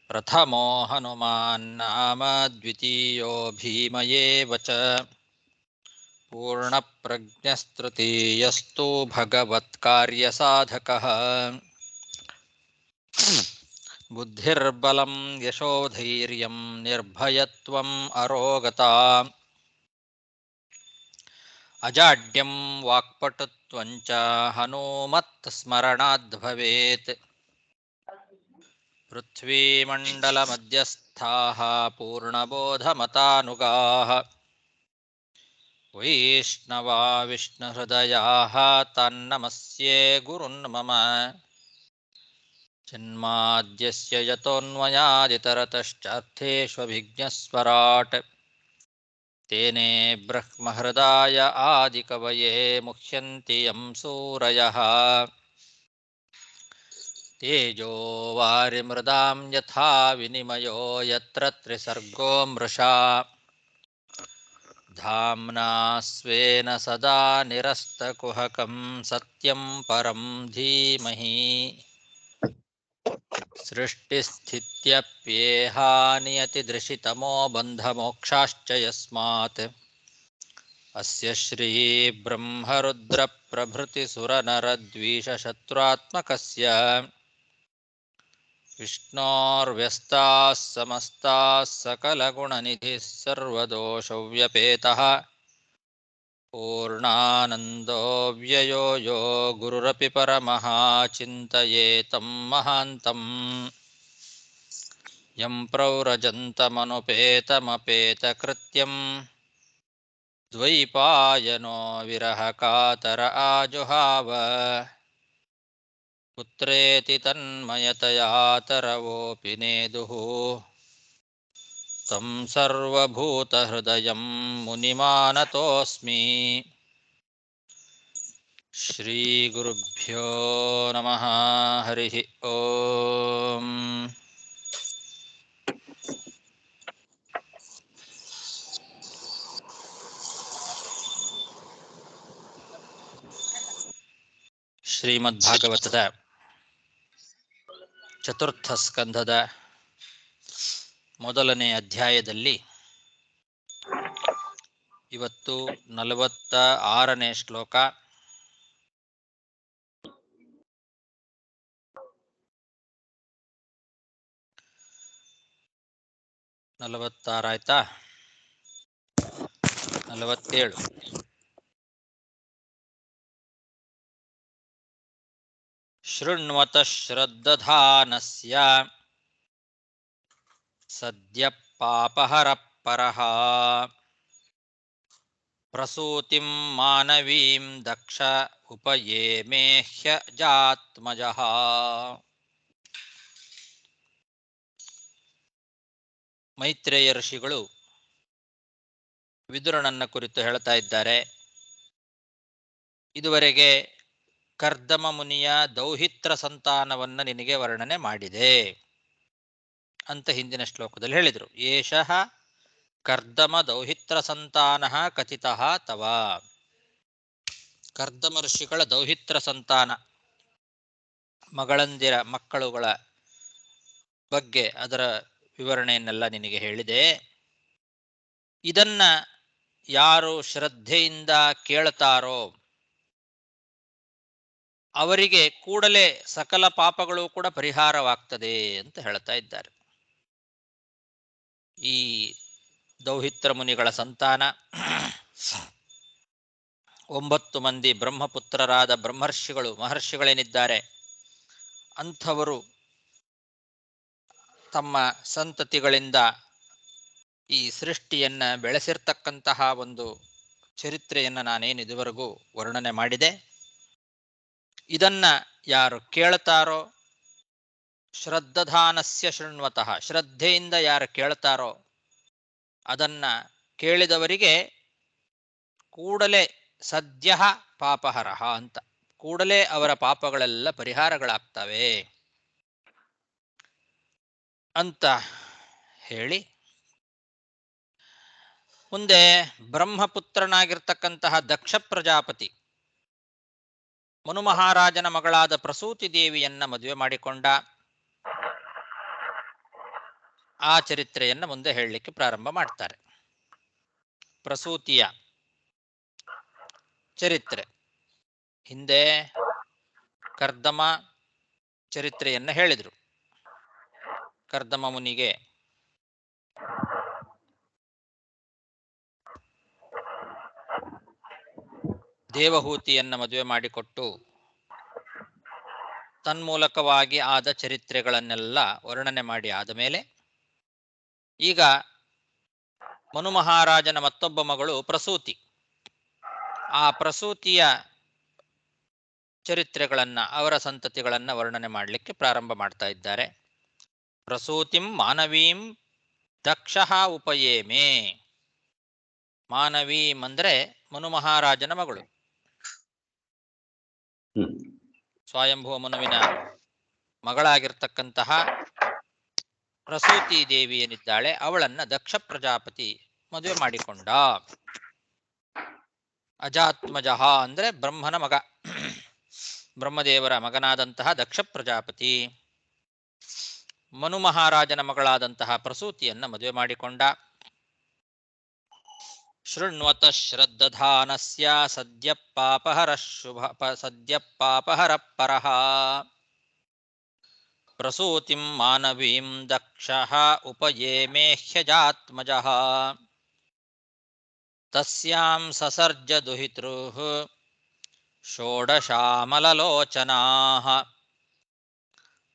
ಪ್ರಥಮೋ ಹನುಮಾನ್ ನಾಮ ದ್ವಿತೀಯೋ ಭೀಮ ಏವ ಚ ಪೂರ್ಣಪ್ರಜ್ಞಸ್ತೃತೀಯಸ್ತು ಭಗವತ್ಕಾರ್ಯಸಾಧಕಃ ಬುದ್ಧಿರ್ಬಲಂ ಯಶೋಧೈರ್ಯಂ ನಿರ್ಭಯತ್ವಂ ಅರೋಗತಾ ಅಜಾಡ್ಯಂ ವಾಕ್ಪಟುತ್ವಂಚ ಹನುಮತ್ ಸ್ಮರಣಾದ್ ಭವೇತ್ ಪೃಥ್ವೀಮಂಡಲಮಧ್ಯಸ್ಥಾಃ ಪೂರ್ಣಬೋಧಮತಾನುಗಾಃ ವೈಷ್ಣವಾ ವಿಷ್ಣುಹೃದಯಾಃ ತನ್ನಮಸ್ಯೆ ಗುರುನ್ ಮಮ ಜನ್ಮಾದ್ಯಸ್ಯ ಯತೋನ್ಮಯಾದಿತರತಶ್ಚಾರ್ಥೇಷ್ವಭಿಜ್ಞಸ್ವರಾಟ್ ತೇನೇ ಬ್ರಹ್ಮಹೃದಾಯ ಆದಿಕವಯೇ ಮುಹ್ಯಂತಿ ಯಂ ಸೂರಯಃ ತೇಜೋ ವಾರಿಮೃದಾಂ ಯಥಾ ವಿನಿಮಯೋ ಯತ್ರ ತ್ರಿಸರ್ಗೋ ಮೃಷಾ ಧಾಮ್ನಾ ಸ್ವೇನ ಸದಾ ನಿರಸ್ತಕುಹಕಂ ಸತ್ಯಂ ಪರಂ ಧೀಮಹಿ ಸೃಷ್ಟಿಸ್ಥಿತ್ಯಪ್ಯೇಹಾನಿಯತಿದೃಶಿತಮೋ ಬಂಧಮೋಕ್ಷಾಶ್ಚ ಯಸ್ಮಾತ್ ಅಸ್ಯ ಶ್ರೀ ಬ್ರಹ್ಮರುದ್ರಪ್ರಭೃತಿಸುರನರದ್ವೀಷಶತ್ರುತ್ಮಕಸ್ಯ ವಿಷ್ಣೋರ್ವ್ಯಸ್ತಾಃ ಸಮಸ್ತಾಃ ಸಕಲಗುಣನಿಧಿಃ ಸರ್ವದೋಷವ್ಯಪೇತಃ ಪೂರ್ಣಾನಂದೋ ವ್ಯಯೋ ಯೋ ಗುರುರಪಿ ಪರಮಃ ಚಿಂತಯೇತಂ ಮಹಾಂತಂ ಯಂ ಪ್ರವ್ರಜन्तಮನುಪೇತಮಪೇತಕೃತ್ಯಂ ದ್ವೈಪಾಯನೋ ವಿರಹಕಾತರ ಆಜುಹಾವ ಪುತ್ರೇತಿ ತನ್ಮಯತಯಾ ತರವೋಪಿ ನೇದುಃ तं ಸರ್ವಭೂತಹೃದಯಂ ಮುನಿಮಾನತೋಸ್ಮಿ. ಶ್ರೀಗುರುಭ್ಯೋ ನಮಃ. ಹರಿ ಓಂ. ಶ್ರೀಮದ್ಭಾಗವತದ ಚತುರ್ಥ ಸ್ಕಂಧದ ಮೊದಲನೇ ಅಧ್ಯಾಯದಲ್ಲಿ ಇವತ್ತು 46ನೇ ಶ್ಲೋಕ, 46 ಆಯ್ತಾ, 47. ಶೃಣ್ವತಃ ಶ್ರದ್ಧಧಾನಸ್ಯ ಸದ್ಯ ಪಾಪಹರಃ ಪರಃ ಪ್ರಸೂತಿಂ ಮಾನವೀಂ ದಕ್ಷ ಉಪಯೇಮೇ ಹ್ಯಜಾತ್ಮಜಃ. ಮೈತ್ರೇಯ ಋಷಿಗಳು ವಿದುರನನ್ನ ಕುರಿತು ಹೇಳ್ತಾ ಇದ್ದಾರೆ. ಇದುವರೆಗೆ ಕರ್ದಮ ಮುನಿಯ ದೌಹಿತ್ರ ಸಂತಾನವನ್ನು ನಿನಗೆ ವರ್ಣನೆ ಮಾಡಿದೆ ಅಂತ ಹಿಂದಿನ ಶ್ಲೋಕದಲ್ಲಿ ಹೇಳಿದರು. ಏಷಃ ಕರ್ದಮ ದೌಹಿತ್ರ ಸಂತಾನಃ ಕಥಿತಃ ತವ. ಕರ್ದಮ ಋಷಿಗಳ ದೌಹಿತ್ರ ಸಂತಾನ, ಮಗಳಂದಿರ ಮಕ್ಕಳುಗಳ ಬಗ್ಗೆ ಅದರ ವಿವರಣೆಯನ್ನೆಲ್ಲ ನಿನಗೆ ಹೇಳಿದೆ. ಇದನ್ನ ಯಾರು ಶ್ರದ್ಧೆಯಿಂದ ಕೇಳ್ತಾರೋ ಅವರಿಗೆ ಕೂಡಲೇ ಸಕಲ ಪಾಪಗಳು ಕೂಡ ಪರಿಹಾರವಾಗ್ತದೆ ಅಂತ ಹೇಳ್ತಾ ಇದ್ದಾರೆ. ಈ ದೌಹಿತ್ರ ಮುನಿಗಳ ಸಂತಾನ 9 ಮಂದಿ ಬ್ರಹ್ಮಪುತ್ರರಾದ ಮಹರ್ಷಿಗಳೇನಿದ್ದಾರೆ ಅಂಥವರು ತಮ್ಮ ಸಂತತಿಗಳಿಂದ ಈ ಸೃಷ್ಟಿಯನ್ನು ಬೆಳೆಸಿರ್ತಕ್ಕಂತಹ ಒಂದು ಚರಿತ್ರೆಯನ್ನು ನಾನೇನು ಇದುವರೆಗೂ ವರ್ಣನೆ ಮಾಡಿದೆ. ಇದನ್ನ ಯಾರು ಕೇಳ್ತಾರೋ, ಶ್ರದ್ಧಧಾನಸ್ಯ ಶೃಣ್ವತಃ, ಶ್ರದ್ಧೆಯಿಂದ ಯಾರು ಕೇಳ್ತಾರೋ ಅದನ್ನ ಕೇಳಿದವರಿಗೆ ಕೂಡಲೇ ಸದ್ಯ ಪಾಪಹರಃ ಅಂತ, ಕೂಡಲೇ ಅವರ ಪಾಪಗಳೆಲ್ಲ ಪರಿಹಾರಗಳಾಗ್ತವೆ ಅಂತ ಹೇಳಿ, ಮುಂದೆ ಬ್ರಹ್ಮಪುತ್ರನಾಗಿರ್ತಕ್ಕಂತಹ ದಕ್ಷ ಪ್ರಜಾಪತಿ ಮನು ಮಹಾರಾಜನ ಮಗಳಾದ ಪ್ರಸೂತಿ ದೇವಿಯನ್ನ ಮದುವೆ ಮಾಡಿಕೊಂಡ. ಆ ಚರಿತ್ರೆಯನ್ನು ಮುಂದೆ ಹೇಳಲಿಕ್ಕೆ ಪ್ರಾರಂಭ ಮಾಡ್ತಾರೆ. ಪ್ರಸೂತಿಯ ಚರಿತ್ರೆ. ಹಿಂದೆ ಕರ್ದಮ ಚರಿತ್ರೆಯನ್ನು ಹೇಳಿದರು. ಕರ್ದಮ ಮುನಿಗೆ ದೇವಹೂತಿಯನ್ನು ಮದುವೆ ಮಾಡಿಕೊಟ್ಟು ತನ್ಮೂಲಕವಾಗಿ ಆದ ಚರಿತ್ರೆಗಳನ್ನೆಲ್ಲ ವರ್ಣನೆ ಮಾಡಿ ಆದ ಮೇಲೆ ಈಗ ಮನುಮಹಾರಾಜನ ಮತ್ತೊಬ್ಬ ಮಗಳು ಪ್ರಸೂತಿ. ಆ ಪ್ರಸೂತಿಯ ಚರಿತ್ರೆಗಳನ್ನು, ಅವರ ಸಂತತಿಗಳನ್ನು ವರ್ಣನೆ ಮಾಡಲಿಕ್ಕೆ ಪ್ರಾರಂಭ ಮಾಡ್ತಾ ಇದ್ದಾರೆ. ಪ್ರಸೂತಿಂ ಮಾನವೀಂ ದಕ್ಷಃ ಉಪಯೇಮೆ. ಮಾನವೀಂ ಅಂದರೆ ಮನುಮಹಾರಾಜನ ಮಗಳು. ಸ್ವಯಂಭುವ ಮನುವಿನ ಮಗಳಾಗಿರ್ತಕ್ಕಂತಹ ಪ್ರಸೂತಿ ದೇವಿ ಏನಿದ್ದಾಳೆ ಅವಳನ್ನ ದಕ್ಷ ಪ್ರಜಾಪತಿ ಮದುವೆ ಮಾಡಿಕೊಂಡ. ಅಜಾತ್ಮಜಃ ಅಂದರೆ ಬ್ರಹ್ಮನ ಮಗ, ಬ್ರಹ್ಮದೇವರ ಮಗನಾದಂತಹ ದಕ್ಷ ಪ್ರಜಾಪತಿ ಮನು ಮಹಾರಾಜನ ಮಗಳಾದಂತಹ ಪ್ರಸೂತಿಯನ್ನ ಮದುವೆ ಮಾಡಿಕೊಂಡ. ಶೃಣ್ವತ ಶ್ರದ್ಧಾನಸ್ಯ ಸದ್ಯ ಪಾಪಹರ ಸದ್ಯ ಪಾಪಹರ ಪರಃ ಪ್ರಸೂತಿಂ ಮಾನವೀಂ ದಕ್ಷಃ ಉಪಯೇಮೆ ಹ್ಯಜಾತ್ಮಜಃ ತಸ್ಯಾಂ ಸಸರ್ಜ ದುಹಿತೃಃ ಷೋಡಶಾಮಲಲೋಚನಾಃ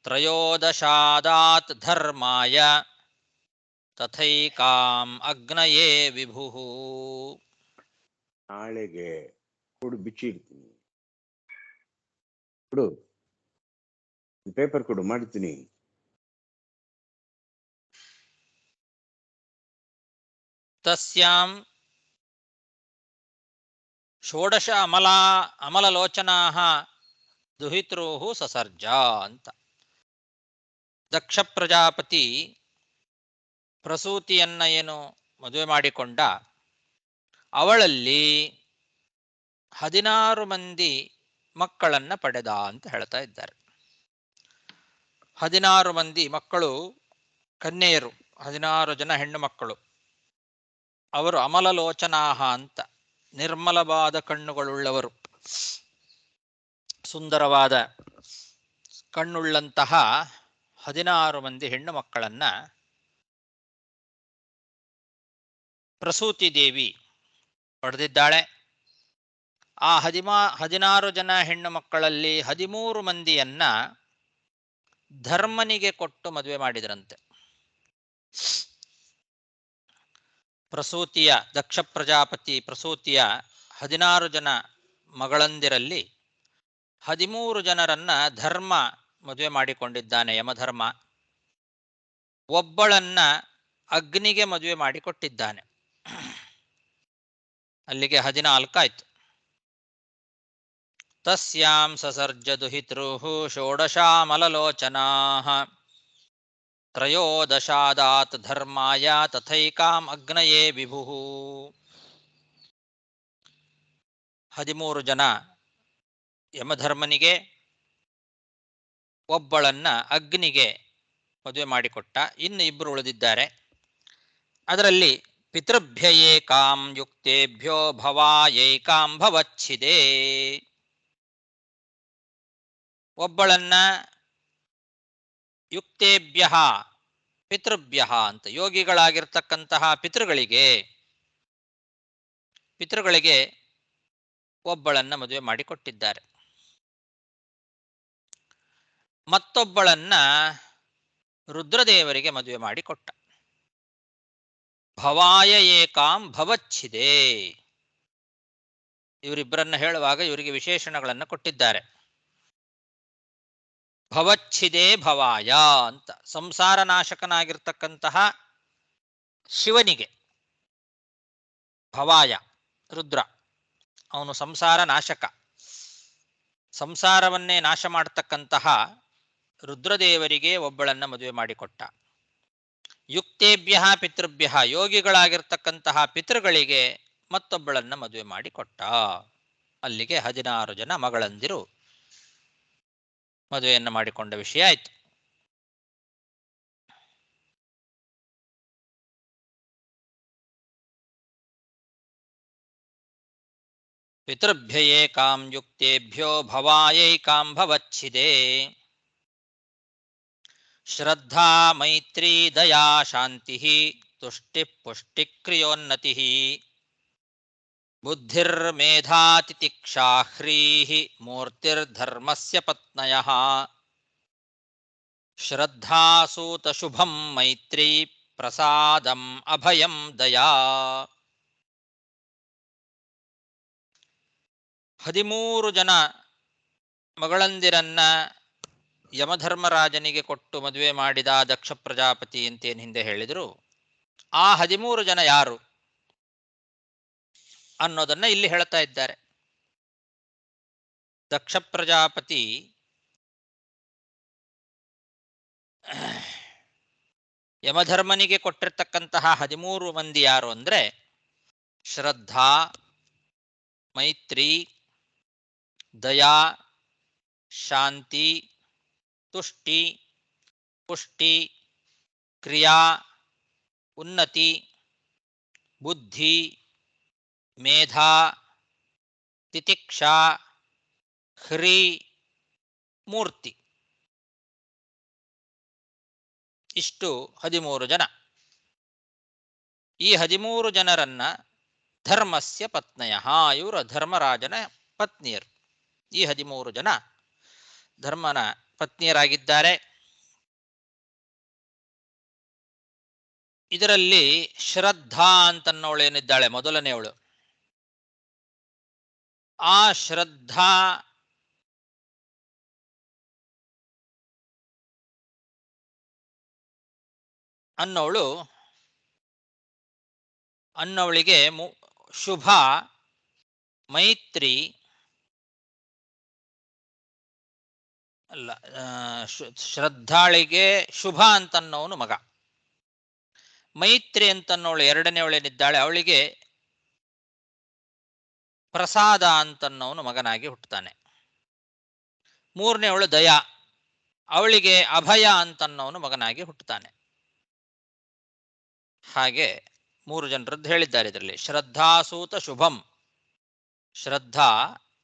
ತ್ರಯೋದಶಾದಾತ್ ಧರ್ಮಾಯ ತಥೈಕಾಂ ಅಗ್ನಯೇ ವಿಭುಃ. ನಾಳೆಗೆ ಕೊಡು, ಬಿಚ್ಚಿಡ್ತೀನಿ, ಕೊಡು, ಪೇಪರ್ ಕೊಡು, ಮಾಡ್ತೀನಿ. ತಸ್ಯಾಂ ಷೋಡಶ ಅಮಲಲೋಚನಾಃ ದುಹಿತೃಃ ಸಸರ್ಜ ಅಂತ. ದಕ್ಷ ಪ್ರಜಾಪತಿ ಪ್ರಸೂತಿಯನ್ನ ಏನು ಮದುವೆ ಮಾಡಿಕೊಂಡ, ಅವಳಲ್ಲಿ 16 ಮಂದಿ ಮಕ್ಕಳನ್ನ ಪಡೆದ ಅಂತ ಹೇಳ್ತಾ ಇದ್ದಾರೆ. 16 ಮಂದಿ ಮಕ್ಕಳು ಕನ್ಯೆಯರು, 16 ಜನ ಹೆಣ್ಣು ಮಕ್ಕಳು. ಅವರು ಅಮಲಲೋಚನಾಹ ಅಂತ, ನಿರ್ಮಲವಾದ ಕಣ್ಣುಗಳುಳ್ಳವರು, ಸುಂದರವಾದ ಕಣ್ಣುಳ್ಳಂತಹ 16 ಮಂದಿ ಹೆಣ್ಣು ಮಕ್ಕಳನ್ನ ಪ್ರಸೂತಿ ದೇವಿ ಪಡೆದಿದ್ದಾಳೆ. ಆ 16 ಜನ ಹೆಣ್ಣು ಮಕ್ಕಳಲ್ಲಿ 13 ಮಂದಿಯನ್ನ ಧರ್ಮನಿಗೆ ಕೊಟ್ಟು ಮದುವೆ ಮಾಡಿದರಂತೆ. ಪ್ರಸೂತಿಯ ದಕ್ಷ ಪ್ರಜಾಪತಿ ಪ್ರಸೂತಿಯ 16 ಜನ ಮಗಳಂದಿರಲ್ಲಿ 13 ಜನರನ್ನ ಧರ್ಮ ಮದುವೆ ಮಾಡಿಕೊಂಡಿದ್ದಾನೆ, ಯಮಧರ್ಮ. ಒಬ್ಬಳನ್ನ ಅಗ್ನಿಗೆ ಮದುವೆ ಮಾಡಿಕೊಟ್ಟಿದ್ದಾನೆ. ಅಲ್ಲಿಗೆ 14 ಆಯ್ತು. ತಸ್ಯಾಂ ಸಸರ್ಜ ದುಹಿತೃಃ ಷೋಡಶಾಮಲಲೋಚನಾಃ ತ್ರಯೋದಶಾದಾತ್ ಧರ್ಮಾಯ ತಥೈಕಾಂ ಅಗ್ನಯೇ ವಿಭುಃ. 13 ಜನ ಯಮಧರ್ಮನಿಗೆ, ಒಬ್ಬಳನ್ನ ಅಗ್ನಿಗೆ ಮದುವೆ ಮಾಡಿಕೊಟ್ಟ. ಇನ್ನು 2 ಉಳಿದಿದ್ದಾರೆ. ಅದರಲ್ಲಿ ಪಿತೃಭ್ಯ ಏಕಾಂ ಯುಕ್ತೇಭ್ಯೋ ಭವಾಯೈಕಾಂ ಭವಚ್ಛಿದೇ. ಒಬ್ಬಳನ್ನ ಯುಕ್ತೇಭ್ಯ ಪಿತೃಭ್ಯ ಅಂತ, ಯೋಗಿಗಳಾಗಿರ್ತಕ್ಕಂತಹ ಪಿತೃಗಳಿಗೆ ಒಬ್ಬಳನ್ನ ಮದುವೆ ಮಾಡಿಕೊಟ್ಟಿದ್ದಾರೆ. ಮತ್ತೊಬ್ಬಳನ್ನ ರುದ್ರದೇವರಿಗೆ ಮದುವೆ ಮಾಡಿಕೊಟ್ಟ. ಭವಾಯ ಏಕಾಂ ಭವಚ್ಛಿದೇ. ಇವರಿಬ್ಬರನ್ನ ಹೇಳುವಾಗ ಇವರಿಗೆ ವಿಶೇಷಣಗಳನ್ನು ಕೊಟ್ಟಿದ್ದಾರೆ. ಭವಚ್ಛಿದೇ ಭವಾಯ ಅಂತ, ಸಂಸಾರ ನಾಶಕನಾಗಿರ್ತಕ್ಕಂತಹ ಶಿವನಿಗೆ ಭವಾಯ ರುದ್ರ, ಅವನು ಸಂಸಾರ ನಾಶಕ, ಸಂಸಾರವನ್ನೇ ನಾಶ ಮಾಡತಕ್ಕಂತಹ ರುದ್ರದೇವರಿಗೆ ಒಬ್ಬಳನ್ನ ಮದುವೆ ಮಾಡಿಕೊಟ್ಟ. ಯುಕ್ತೇಭ್ಯ ಪಿತೃಭ್ಯ, ಯೋಗಿಗಳಾಗಿರ್ತಕ್ಕಂತಹ ಪಿತೃಗಳಿಗೆ ಮತ್ತೊಬ್ಬಳನ್ನ ಮದುವೆ ಮಾಡಿಕೊಟ್ಟ. ಅಲ್ಲಿಗೆ 16 ಜನ ಮಗಳಂದಿರು ಮದುವೆಯನ್ನು ಮಾಡಿಕೊಂಡ ವಿಷಯ ಆಯ್ತು. ಪಿತೃಭ್ಯಯೇಕಾಂ ಯುಕ್ತೇಭ್ಯೋ ಭವಾಯೈಕಾಂ ಭವಚ್ಛಿದೆ ಶ್ರದ್ಧಾ ಮೈತ್ರೀ ದಯಾ ಶಾಂತಿ ತುಷ್ಟಿ ಪುಷ್ಟಿ ಕ್ರಿಯೋನ್ನತಿ ಬುದ್ಧಿರ್ಮೇಧಾ ತಿತಿಕ್ಷಾ ಹ್ರೀಃ ಮೂರ್ತಿರ್ಧರ್ಮಸ್ಯ ಪತ್ನಯಃ ಶ್ರದ್ಧಾ ಸೂತ ಶುಭಂ ಮೈತ್ರೀ ಪ್ರಸಾದಂ ಅಭಯಂ ದಯಾ. 13 ಜನ ಮಗಳಂದಿರನ್ನ ಯಮಧರ್ಮರಾಜನಿಗೆ ಕೊಟ್ಟು ಮದುವೆ ಮಾಡಿದ ದಕ್ಷ ಪ್ರಜಾಪತಿ ಅಂತೇನು ಹಿಂದೆ ಹೇಳಿದರು. ಆ 13 ಜನ ಯಾರು ಅನ್ನೋದನ್ನ ಇಲ್ಲಿ ಹೇಳ್ತಾ ಇದ್ದಾರೆ. ದಕ್ಷ ಪ್ರಜಾಪತಿ ಯಮಧರ್ಮನಿಗೆ ಕೊಟ್ಟಿರ್ತಕ್ಕಂತಹ 13 ಮಂದಿ ಯಾರು ಅಂದ್ರೆ ಶ್ರದ್ಧಾ, ಮೈತ್ರಿ, ದಯಾ, ಶಾಂತಿ, ತುಷ್ಟಿ, ಪುಷ್ಟಿ, ಕ್ರಿಯಾ, ಉನ್ನತಿ, ಬುದ್ಧಿ, ಮೇಧಾ, ತಿತಿಕ್ಷಾ, ಹ್ರೀ, ಮೂರ್ತಿ. ಇಷ್ಟು 13 ಜನ. ಈ 13 ಜನರನ್ನ ಧರ್ಮಸ್ಯ ಪತ್ನಯಃ, ಇವರು ಧರ್ಮರಾಜನ ಪತ್ನಿಯರು. ಈ 13 ಜನ ಧರ್ಮನ ಪತ್ನಿಯರಾಗಿದ್ದಾರೆ. ಇದರಲ್ಲಿ ಶ್ರದ್ಧಾ ಅಂತನ್ನೋಳೇನಿದ್ದಾಳೆ ಮೊದಲನೆಯವಳು, ಆ ಶ್ರದ್ಧಾ ಅನ್ನವಳಿಗೆ ಶುಭ, ಮೈತ್ರಿ ಅಲ್ಲ, ಶ್ರದ್ಧಾಳಿಗೆ ಶುಭ ಅಂತನ್ನೋನು ಮಗ. ಮೈತ್ರಿ ಅಂತನ್ನೋಳು ಎರಡನೆಯವಳೇನಿದ್ದಾಳೆ ಅವಳಿಗೆ ಪ್ರಸಾದ ಅಂತನ್ನೋನು ಮಗನಾಗಿ ಹುಟ್ಟುತ್ತಾನೆ. ಮೂರನೆಯವಳು ದಯಾ, ಅವಳಿಗೆ ಅಭಯ ಅಂತನ್ನೋನು ಮಗನಾಗಿ ಹುಟ್ಟುತ್ತಾನೆ. ಹಾಗೆ 3 ಜನರದ್ದು ಹೇಳಿದ್ದಾರೆ ಇದರಲ್ಲಿ. ಶ್ರದ್ಧಾಸೂತ ಶುಭಂ, ಶ್ರದ್ಧಾ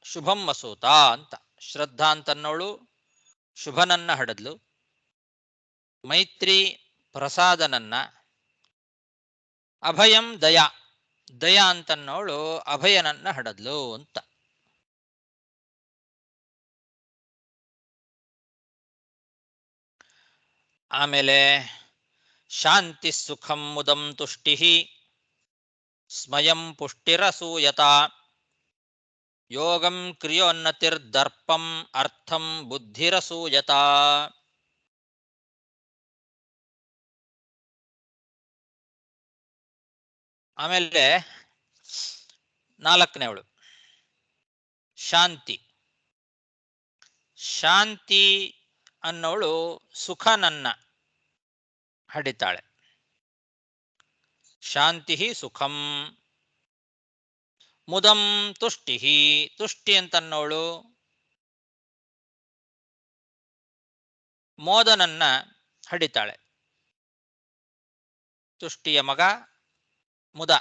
ಶುಭಂ ವಸೂತ ಅಂತ. ಶ್ರದ್ಧಾ ಅಂತನ್ನೋಳು ಶುಭನನ್ನ ಹಡದ್ಲು, ಮೈತ್ರಿ ಪ್ರಸಾದನನ್ನ, ಅಭಯಂ ದಯಾ, ದಯಾ ಅಂತನ್ನೋಳು ಅಭಯನನ್ನ ಹಡದ್ಲು ಅಂತ. ಆಮೇಲೆ ಶಾಂತಿ ಸುಖಂ ಮುದಂ ತುಷ್ಟಿ ಸ್ಮಯಂ ಪುಷ್ಟಿರಸೂಯತ ಯೋಗಂ ಕ್ರಿಯೋನ್ನತಿರ್ದರ್ಪಂ ಅರ್ಥಂ ಬುದ್ಧಿರಸೂಯತ. ಆಮೇಲೆ 4ನೆಯವಳು ಶಾಂತಿ. ಶಾಂತಿ ಅನ್ನೋಳು ಸುಖನನ್ನ ಹಡಿತಾಳೆ. ಶಾಂತಿ ಸುಖಂ. ಮುದಂ ತುಷ್ಟಿ, ತುಷ್ಟಿ ಅಂತನ್ನೋಳು ಮೋದನನ್ನ ಹಡಿತಾಳೆ. ತುಷ್ಟಿಯ ಮಗ ಮುದ.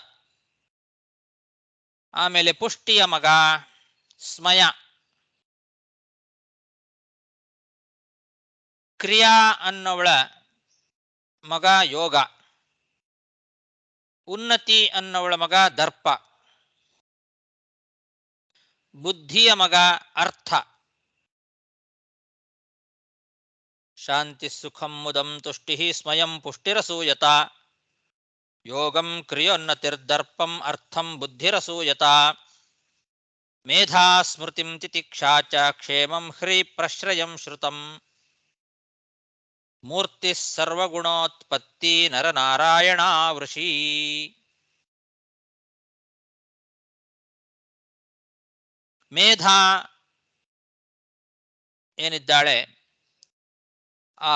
ಆಮೇಲೆ ಪುಷ್ಟಿಯ ಮಗ ಸ್ಮಯ. ಕ್ರಿಯಾ ಅನ್ನೋಳ ಮಗ ಯೋಗ. ಉನ್ನತಿ ಅನ್ನೋಳ ಮಗ ದರ್ಪ. ಬುದ್ಧಿಯ ಮಗ ಅರ್ಥ. ಶಾಂತಿ ಸುಖಂ ಮುದಂ ತುಷ್ಟಿ ಸ್ಮಯಂ ಪುಷ್ಟಿರಸೂಯತ ಯೋಗಂ ಕ್ರಿಯೋನ್ನತಿರ್ದರ್ಪಂ ಅರ್ಥಂ ಬುದ್ಧಿರಸೂಯತ ಮೇಧಾ ಸ್ಮೃತಿಂ ತಿತಿಕ್ಷಾ ಚ ಕ್ಷೇಮಂ ಹ್ರೀ ಪ್ರಶ್ರಯಂ ಶ್ರುತಂ ಮೂರ್ತಿ ಸರ್ವಗುಣೋತ್ಪತ್ತಿ ನರನಾರಾಯಣ ವೃಷಿ. ಮೇಧಾ ಏನಿದ್ದಾಳೆ ಆ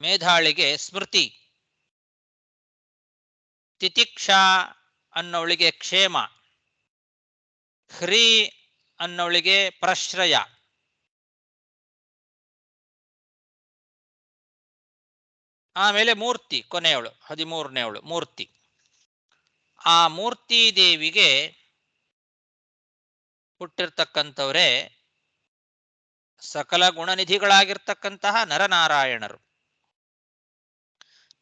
ಮೇಧಾಳಿಗೆ ಸ್ಮೃತಿ, ತಿತಿಕ್ಷಾ ಅನ್ನೋಳಿಗೆ ಕ್ಷೇಮ, ಹ್ರೀ ಅನ್ನೋಳಿಗೆ ಪ್ರಶ್ರಯ, ಆಮೇಲೆ ಮೂರ್ತಿ ಕೊನೆಯವಳು 13ನೆಯವಳು ಮೂರ್ತಿ. ಆ ಮೂರ್ತಿ ದೇವಿಗೆ ಹುಟ್ಟಿರ್ತಕ್ಕಂಥವರೇ ಸಕಲ ಗುಣನಿಧಿಗಳಾಗಿರ್ತಕ್ಕಂತಹ ನರನಾರಾಯಣರು.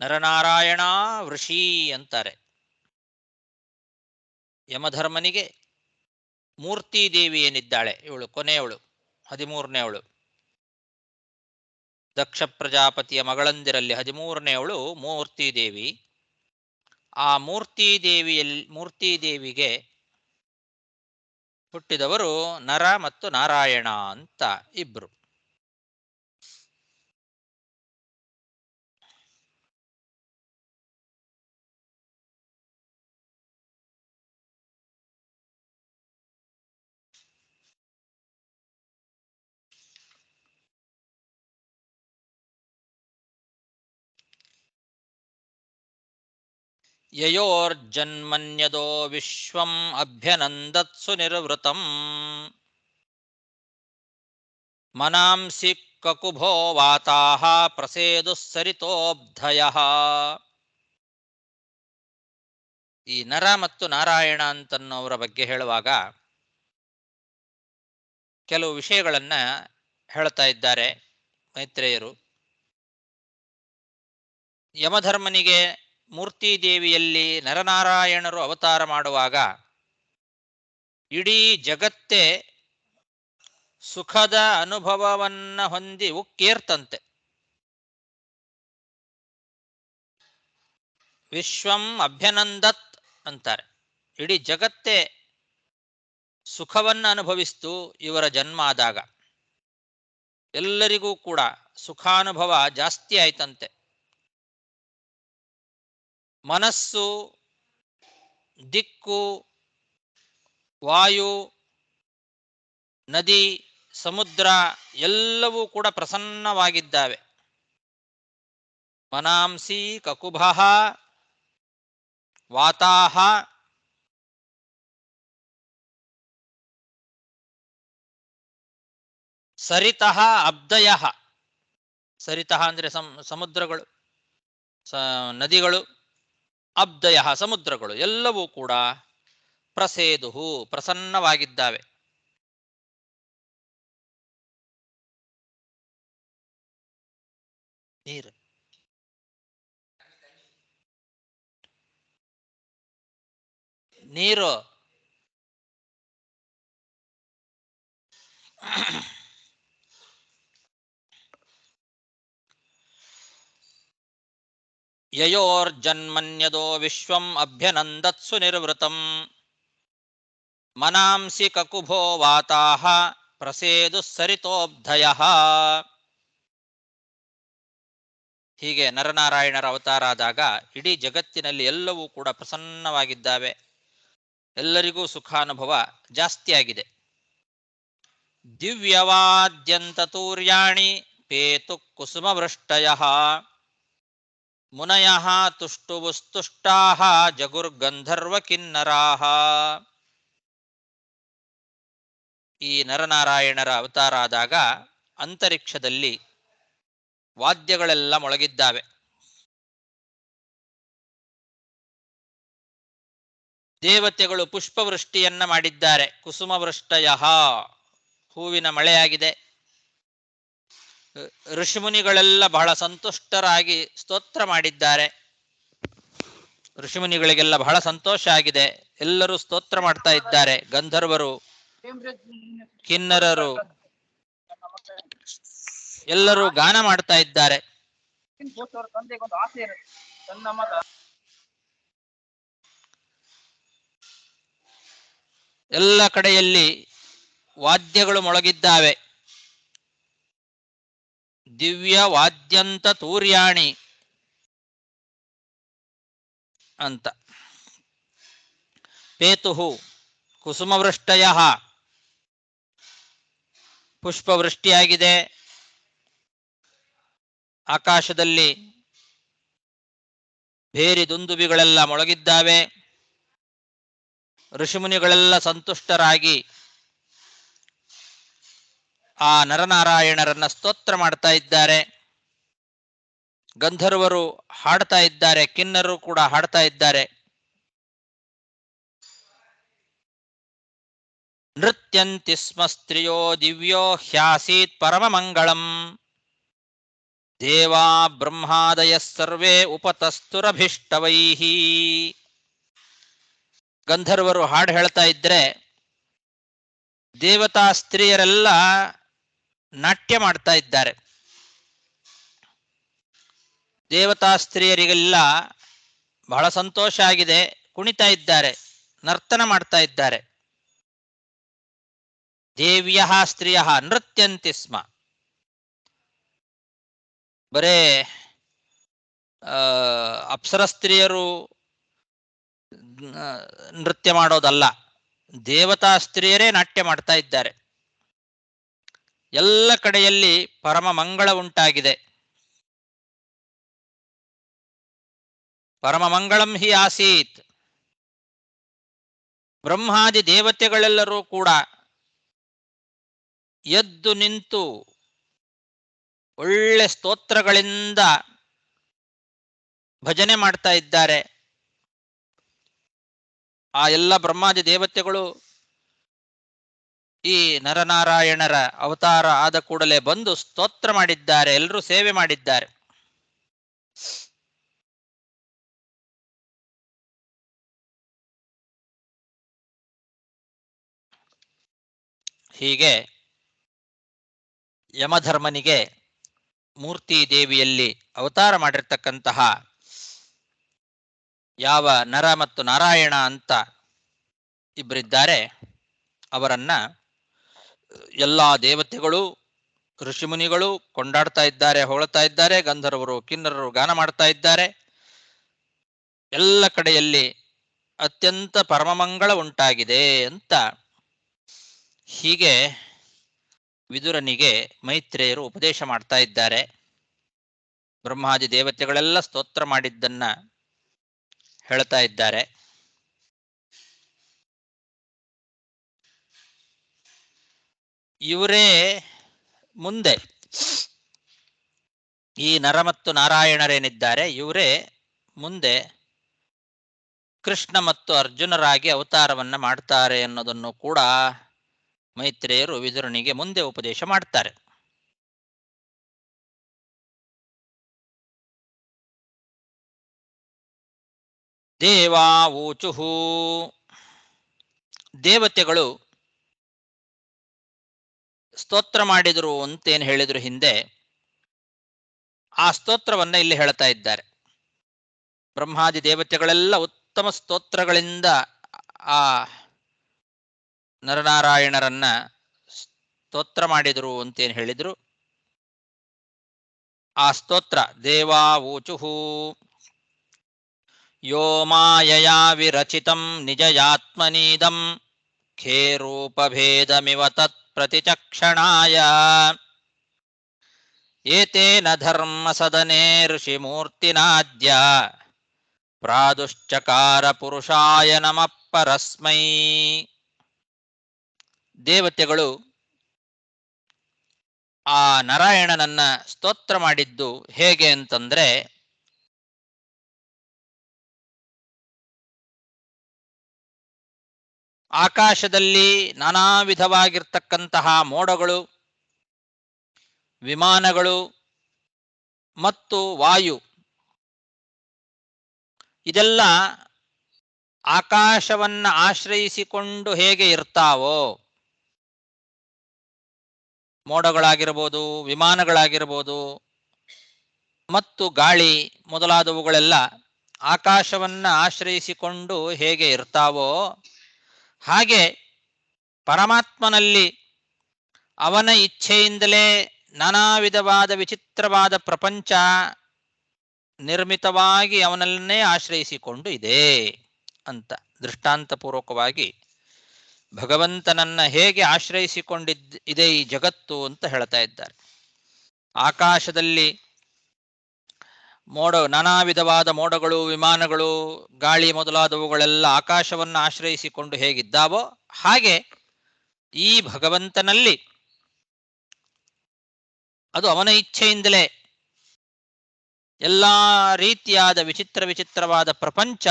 ನರನಾರಾಯಣ ವೃಷಿ ಅಂತಾರೆ. ಯಮಧರ್ಮನಿಗೆ ಮೂರ್ತಿ ದೇವಿ ಏನಿದ್ದಾಳೆ, ಇವಳು ಕೊನೆಯವಳು, 13ನೇವಳು, ದಕ್ಷ ಪ್ರಜಾಪತಿಯ ಮಗಳಂದಿರಲ್ಲಿ 13ನೇವಳು ಮೂರ್ತಿ ದೇವಿ. ಆ ಮೂರ್ತಿ ದೇವಿಗೆ ಹುಟ್ಟಿದವರು ನರ ಮತ್ತು ನಾರಾಯಣ ಅಂತ ಇಬ್ರು. ಯಯೋರ್ಜನ್ಮನ್ಯದೋ ವಿಶ್ವಂ ಅಭ್ಯನಂದತ್ಸು ನಿರ್ವೃತಂ ಮನಾಂಸಿ ಕಕುಭೋ ವಾತಾಹ ಪ್ರಸೇದುಸ್ಸರಿತೋಬ್ಧಯಃ. ಈ ನರ ಮತ್ತು ನಾರಾಯಣ ಅಂತನ್ನೋರ ಬಗ್ಗೆ ಹೇಳುವಾಗ ಕೆಲವು ವಿಷಯಗಳನ್ನ ಹೇಳ್ತಾ ಇದ್ದಾರೆ ಮೈತ್ರೇಯರು. ಯಮಧರ್ಮನಿಗೆ ಮೂರ್ತಿ ದೇವಿಯಲ್ಲಿ ನರನಾರಾಯಣರು ಅವತಾರ ಮಾಡುವಾಗ ಇಡೀ ಜಗತ್ತೇ ಸುಖದ ಅನುಭವವನ್ನ ಹೊಂದಿ ಉಕ್ಕೇರ್ತಂತೆ. ವಿಶ್ವಂ ಅಭ್ಯನಂದತ್ ಅಂತಾರೆ. ಇಡೀ ಜಗತ್ತೇ ಸುಖವನ್ನ ಅನುಭವಿಸ್ತು ಇವರ ಜನ್ಮ ಆದಾಗ. ಎಲ್ಲರಿಗೂ ಕೂಡ ಸುಖಾನುಭವ ಜಾಸ್ತಿ ಆಯ್ತಂತೆ. ಮನಸ್ಸು, ದಿಕ್ಕು, ವಾಯು, ನದಿ, ಸಮುದ್ರ ಎಲ್ಲವೂ ಕೂಡ ಪ್ರಸನ್ನವಾಗಿದ್ದಾವೆ. ಮನಾಂಸಿ ಕಕುಭಃ ವಾತಾಹ ಸರಿತಃ ಅಬ್ದಯಃ. ಸರಿತಃ ಅಂದ್ರೆ ಸಮುದ್ರಗಳು, ನದಿಗಳು, ಅಬ್ದಯ ಸಮುದ್ರಗಳು ಎಲ್ಲವೂ ಕೂಡ ಪ್ರಸೇದುಹು ಪ್ರಸನ್ನವಾಗಿದ್ದಾವೆ. ನೀರು ನೀರು ಯಯೋರ್ಜನ್ಮನ್ಯದೋ ವಿಶ್ವಂ ಅಭ್ಯನಂದತ್ಸು ನಿರ್ವೃತಂ ಮನಾಂಸಿ ಕಕುಭೋ ವಾತಾಹ ಪ್ರಸೇದುಸ್ಸರಿತೋಬ್ಧಯಃ. ಹೀಗೆ ನರನಾರಾಯಣರ ಅವತಾರ ಆದಾಗ ಇಡೀ ಜಗತ್ತಿನಲ್ಲಿ ಎಲ್ಲವೂ ಕೂಡ ಪ್ರಸನ್ನವಾಗಿದ್ದಾವೆ. ಎಲ್ಲರಿಗೂ ಸುಖಾನುಭವ ಜಾಸ್ತಿಯಾಗಿದೆ. ದಿವ್ಯವಾದ್ಯಂತತೂರ್ಯಾಣಿ ಪೇತು ಕುಸುಮವೃಷ್ಟಯಃ ಮುನಯಃ ತುಷ್ಟುವುಸ್ತುಷ್ಟಾಃ ಜಗುರ್ಗಂಧರ್ವ ಕಿನ್ನರಾಃ. ಈ ನರನಾರಾಯಣರ ಅವತಾರ ಆದಾಗ ಅಂತರಿಕ್ಷದಲ್ಲಿ ವಾದ್ಯಗಳೆಲ್ಲ ಮೊಳಗಿದ್ದಾವೆ. ದೇವತೆಗಳು ಪುಷ್ಪವೃಷ್ಟಿಯನ್ನ ಮಾಡಿದ್ದಾರೆ. ಕುಸುಮವೃಷ್ಟಯಃ ಹೂವಿನ ಮಳೆಯಾಗಿದೆ. ಋಷಿಮುನಿಗಳೆಲ್ಲ ಬಹಳ ಸಂತುಷ್ಟರಾಗಿ ಸ್ತೋತ್ರ ಮಾಡಿದ್ದಾರೆ. ಋಷಿಮುನಿಗಳಿಗೆಲ್ಲ ಬಹಳ ಸಂತೋಷ ಆಗಿದೆ. ಎಲ್ಲರೂ ಸ್ತೋತ್ರ ಮಾಡ್ತಾ ಇದ್ದಾರೆ. ಗಂಧರ್ವರು, ಕಿನ್ನರರು ಎಲ್ಲರೂ ಗಾನ ಮಾಡ್ತಾ ಇದ್ದಾರೆ. ಎಲ್ಲ ಕಡೆಯಲ್ಲಿ ವಾದ್ಯಗಳು ಮೊಳಗಿದ್ದಾವೆ. ದಿವ್ಯ ವಾದ್ಯಂತ ತೂರ್ಯಾಣಿ ಅಂತ. ಪೇತುಹು ಕುಸುಮವೃಷ್ಟಯ ಪುಷ್ಪವೃಷ್ಟಿಯಾಗಿದೆ. ಆಕಾಶದಲ್ಲಿ ಭೇರಿ ದುಂದುಬಿಗಳೆಲ್ಲ ಮೊಳಗಿದ್ದಾವೆ. ಋಷಿಮುನಿಗಳೆಲ್ಲ ಸಂತುಷ್ಟರಾಗಿ ಆ ನರನಾರಾಯಣರನ್ನ ಸ್ತೋತ್ರ ಮಾಡ್ತಾ ಇದ್ದಾರೆ. ಗಂಧರ್ವರು ಹಾಡ್ತಾ ಇದ್ದಾರೆ. ಕಿನ್ನರರು ಕೂಡ ಹಾಡ್ತಾ ಇದ್ದಾರೆ. ನೃತ್ಯಂತಿ ಸ್ಮ ಸ್ತ್ರಿಯೋ ದಿವ್ಯೋ ಹ್ಯಾಸೀತ್ ಪರಮಮಂಗಳಂ ದೇವಾ ಬ್ರಹ್ಮಾದಯ ಸರ್ವೇ ಉಪತಸ್ತುರಭಿಷ್ಟವೈಃ. ಗಂಧರ್ವರು ಹಾಡು ಹೇಳ್ತಾ ಇದ್ರೆ ದೇವತಾ ಸ್ತ್ರೀಯರೆಲ್ಲ ನಾಟ್ಯ ಮಾಡ್ತಾ ಇದ್ದಾರೆ. ದೇವತಾ ಸ್ತ್ರೀಯರಿಗೆಲ್ಲ ಬಹಳ ಸಂತೋಷ ಆಗಿದೆ, ಕುಣಿತಾ ಇದ್ದಾರೆ, ನರ್ತನ ಮಾಡ್ತಾ ಇದ್ದಾರೆ. ದೇವ್ಯ ಸ್ತ್ರೀಯ ನೃತ್ಯಂತಿ ಸ್ಮ. ಬರೇ ಅಪ್ಸರ ಸ್ತ್ರೀಯರು ನೃತ್ಯ ಮಾಡೋದಲ್ಲ, ದೇವತಾ ಸ್ತ್ರೀಯರೇ ನಾಟ್ಯ ಮಾಡ್ತಾ ಇದ್ದಾರೆ. ಎಲ್ಲ ಕಡೆಯಲ್ಲಿ ಪರಮ ಮಂಗಳ ಉಂಟಾಗಿದೆ. ಪರಮ ಮಂಗಳಂ ಹಿ ಆಸೀತ್. ಬ್ರಹ್ಮಾದಿ ದೇವತೆಗಳೆಲ್ಲರೂ ಕೂಡ ಎದ್ದು ನಿಂತು ಒಳ್ಳೆ ಸ್ತೋತ್ರಗಳಿಂದ ಭಜನೆ ಮಾಡ್ತಾ ಇದ್ದಾರೆ. ಆ ಎಲ್ಲ ಬ್ರಹ್ಮಾದಿ ದೇವತೆಗಳು ಈ ನರನಾರಾಯಣರ ಅವತಾರ ಆದ ಕೂಡಲೇ ಬಂದು ಸ್ತೋತ್ರ ಮಾಡಿದ್ದಾರೆ, ಎಲ್ಲರೂ ಸೇವೆ ಮಾಡಿದ್ದಾರೆ. ಹೀಗೆ ಯಮಧರ್ಮನಿಗೆ ಮೂರ್ತಿ ದೇವಿಯಲ್ಲಿ ಅವತಾರ ಮಾಡಿರ್ತಕ್ಕಂತಹ ಯಾವ ನರ ಮತ್ತು ನಾರಾಯಣ ಅಂತ ಇಬ್ಬರಿದ್ದಾರೆ, ಅವರನ್ನ ಎಲ್ಲ ದೇವತೆಗಳು ಋಷಿಮುನಿಗಳು ಕೊಂಡಾಡ್ತಾ ಇದ್ದಾರೆ, ಹೊಗಳ್ತಾ ಇದ್ದಾರೆ. ಗಂಧರ್ವರು ಕಿನ್ನರರು ಗಾನ ಮಾಡ್ತಾ ಇದ್ದಾರೆ. ಎಲ್ಲ ಕಡೆಯಲ್ಲಿ ಅತ್ಯಂತ ಪರಮಮಂಗಳ ಉಂಟಾಗಿದೆ ಅಂತ ಹೀಗೆ ವಿದುರನಿಗೆ ಮೈತ್ರೇಯರು ಉಪದೇಶ ಮಾಡ್ತಾ ಇದ್ದಾರೆ. ಬ್ರಹ್ಮಾದಿ ದೇವತೆಗಳೆಲ್ಲ ಸ್ತೋತ್ರ ಮಾಡಿದ್ದನ್ನ ಹೇಳ್ತಾ ಇದ್ದಾರೆ. ಇವರೇ ಮುಂದೆ ಈ ನರ ಮತ್ತು ನಾರಾಯಣರೇನಿದ್ದಾರೆ ಇವರೇ ಮುಂದೆ ಕೃಷ್ಣ ಮತ್ತು ಅರ್ಜುನರಾಗಿ ಅವತಾರವನ್ನ ಮಾಡ್ತಾರೆ ಅನ್ನೋದನ್ನು ಕೂಡ ಮೈತ್ರೇಯರು ವಿದುರನಿಗೆ ಮುಂದೆ ಉಪದೇಶ ಮಾಡ್ತಾರೆ. ದೇವಾ ಊಚುಹು. ದೇವತೆಗಳು ಸ್ತೋತ್ರ ಮಾಡಿದರು ಅಂತೇನು ಹೇಳಿದ್ರು ಹಿಂದೆ, ಆ ಸ್ತೋತ್ರವನ್ನ ಇಲ್ಲಿ ಹೇಳ್ತಾ ಇದ್ದಾರೆ. ಬ್ರಹ್ಮಾದಿ ದೇವತೆಗಳೆಲ್ಲ ಉತ್ತಮ ಸ್ತೋತ್ರಗಳಿಂದ ಆ ನರನಾರಾಯಣರನ್ನ ಸ್ತೋತ್ರ ಮಾಡಿದರು ಅಂತೇನು ಹೇಳಿದ್ರು, ಆ ಸ್ತೋತ್ರ ದೇವಾ ಊಚುಹು. ಯೋ ಮಾಯಯಾ ವಿರಚಿತಂ ನಿಜಯಾತ್ಮನೀದಂ ಖೇರೂಪಭೇದಮಿವ ತತ್ ಪ್ರತಿಚಕ್ಷಣಾಯ ಏತೇನ ಧರ್ಮ ಸದನೆ ಋಷಿಮೂರ್ತಿನಾದ್ಯ ಪ್ರಾದುಶ್ಚಕಾರ ಪುರುಷಾಯ ನಮಃ ಪರಸ್ಮೈ. ದೇವತೆಗಳು ಆ ನಾರಾಯಣನನ್ನ ಸ್ತೋತ್ರ ಮಾಡಿದ್ದು ಹೇಗೆ ಅಂತಂದ್ರೆ, ಆಕಾಶದಲ್ಲಿ ನಾನಾ ವಿಧವಾಗಿರ್ತಕ್ಕಂತಹ ಮೋಡಗಳು, ವಿಮಾನಗಳು ಮತ್ತು ವಾಯು ಇದೆಲ್ಲ ಆಕಾಶವನ್ನ ಆಶ್ರಯಿಸಿಕೊಂಡು ಹೇಗೆ ಇರ್ತಾವೋ, ಮೋಡಗಳಾಗಿರ್ಬೋದು, ವಿಮಾನಗಳಾಗಿರ್ಬೋದು ಮತ್ತು ಗಾಳಿ ಮೊದಲಾದವುಗಳೆಲ್ಲ ಆಕಾಶವನ್ನ ಆಶ್ರಯಿಸಿಕೊಂಡು ಹೇಗೆ ಇರ್ತಾವೋ, ಹಾಗೆ ಪರಮಾತ್ಮನಲ್ಲಿ ಅವನ ಇಚ್ಛೆಯಿಂದಲೇ ನಾನಾ ವಿಧವಾದ ವಿಚಿತ್ರವಾದ ಪ್ರಪಂಚ ನಿರ್ಮಿತವಾಗಿ ಅವನನ್ನೇ ಆಶ್ರಯಿಸಿಕೊಂಡು ಇದೆ ಅಂತ ದೃಷ್ಟಾಂತಪೂರ್ವಕವಾಗಿ ಭಗವಂತನನ್ನ ಹೇಗೆ ಆಶ್ರಯಿಸಿಕೊಂಡಿದೆ ಈ ಜಗತ್ತು ಅಂತ ಹೇಳ್ತಾ ಇದ್ದಾರೆ. ಆಕಾಶದಲ್ಲಿ ನಾನಾ ವಿಧವಾದ ಮೋಡಗಳು, ವಿಮಾನಗಳು, ಗಾಳಿ ಮೊದಲಾದವುಗಳೆಲ್ಲ ಆಕಾಶವನ್ನು ಆಶ್ರಯಿಸಿಕೊಂಡು ಹೇಗಿದ್ದಾವೋ ಹಾಗೆ ಈ ಭಗವಂತನಲ್ಲಿ ಅದು ಅವನ ಇಚ್ಛೆಯಿಂದಲೇ ಎಲ್ಲ ರೀತಿಯಾದ ವಿಚಿತ್ರವಾದ ಪ್ರಪಂಚ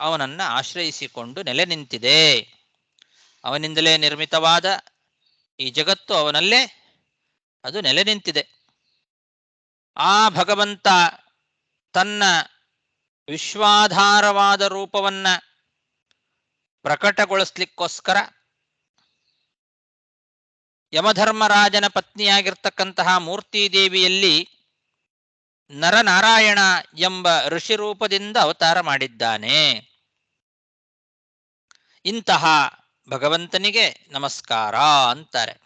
ಅವನನ್ನ ಆಶ್ರಯಿಸಿಕೊಂಡು ನೆಲೆ ನಿಂತಿದೆ. ಅವನಿಂದಲೇ ನಿರ್ಮಿತವಾದ ಈ ಜಗತ್ತು ಅವನಲ್ಲೇ ಅದು ನೆಲೆ ನಿಂತಿದೆ. ಆ ಭಗವಂತ ತನ್ನ ವಿಶ್ವಾಧಾರವಾದ ರೂಪವನ್ನ ಪ್ರಕಟಗೊಳಿಸ್ಲಿಕ್ಕೋಸ್ಕರ ಯಮಧರ್ಮರಾಜನ ಪತ್ನಿಯಾಗಿರ್ತಕ್ಕಂತಹ ಮೂರ್ತಿದೇವಿಯಲ್ಲಿ ನರನಾರಾಯಣ ಎಂಬ ಋಷಿ ರೂಪದಿಂದ ಅವತಾರ ಮಾಡಿದ್ದಾನೆ. ಇಂತಹ ಭಗವಂತನಿಗೆ ನಮಸ್ಕಾರ ಅಂತಾರೆ.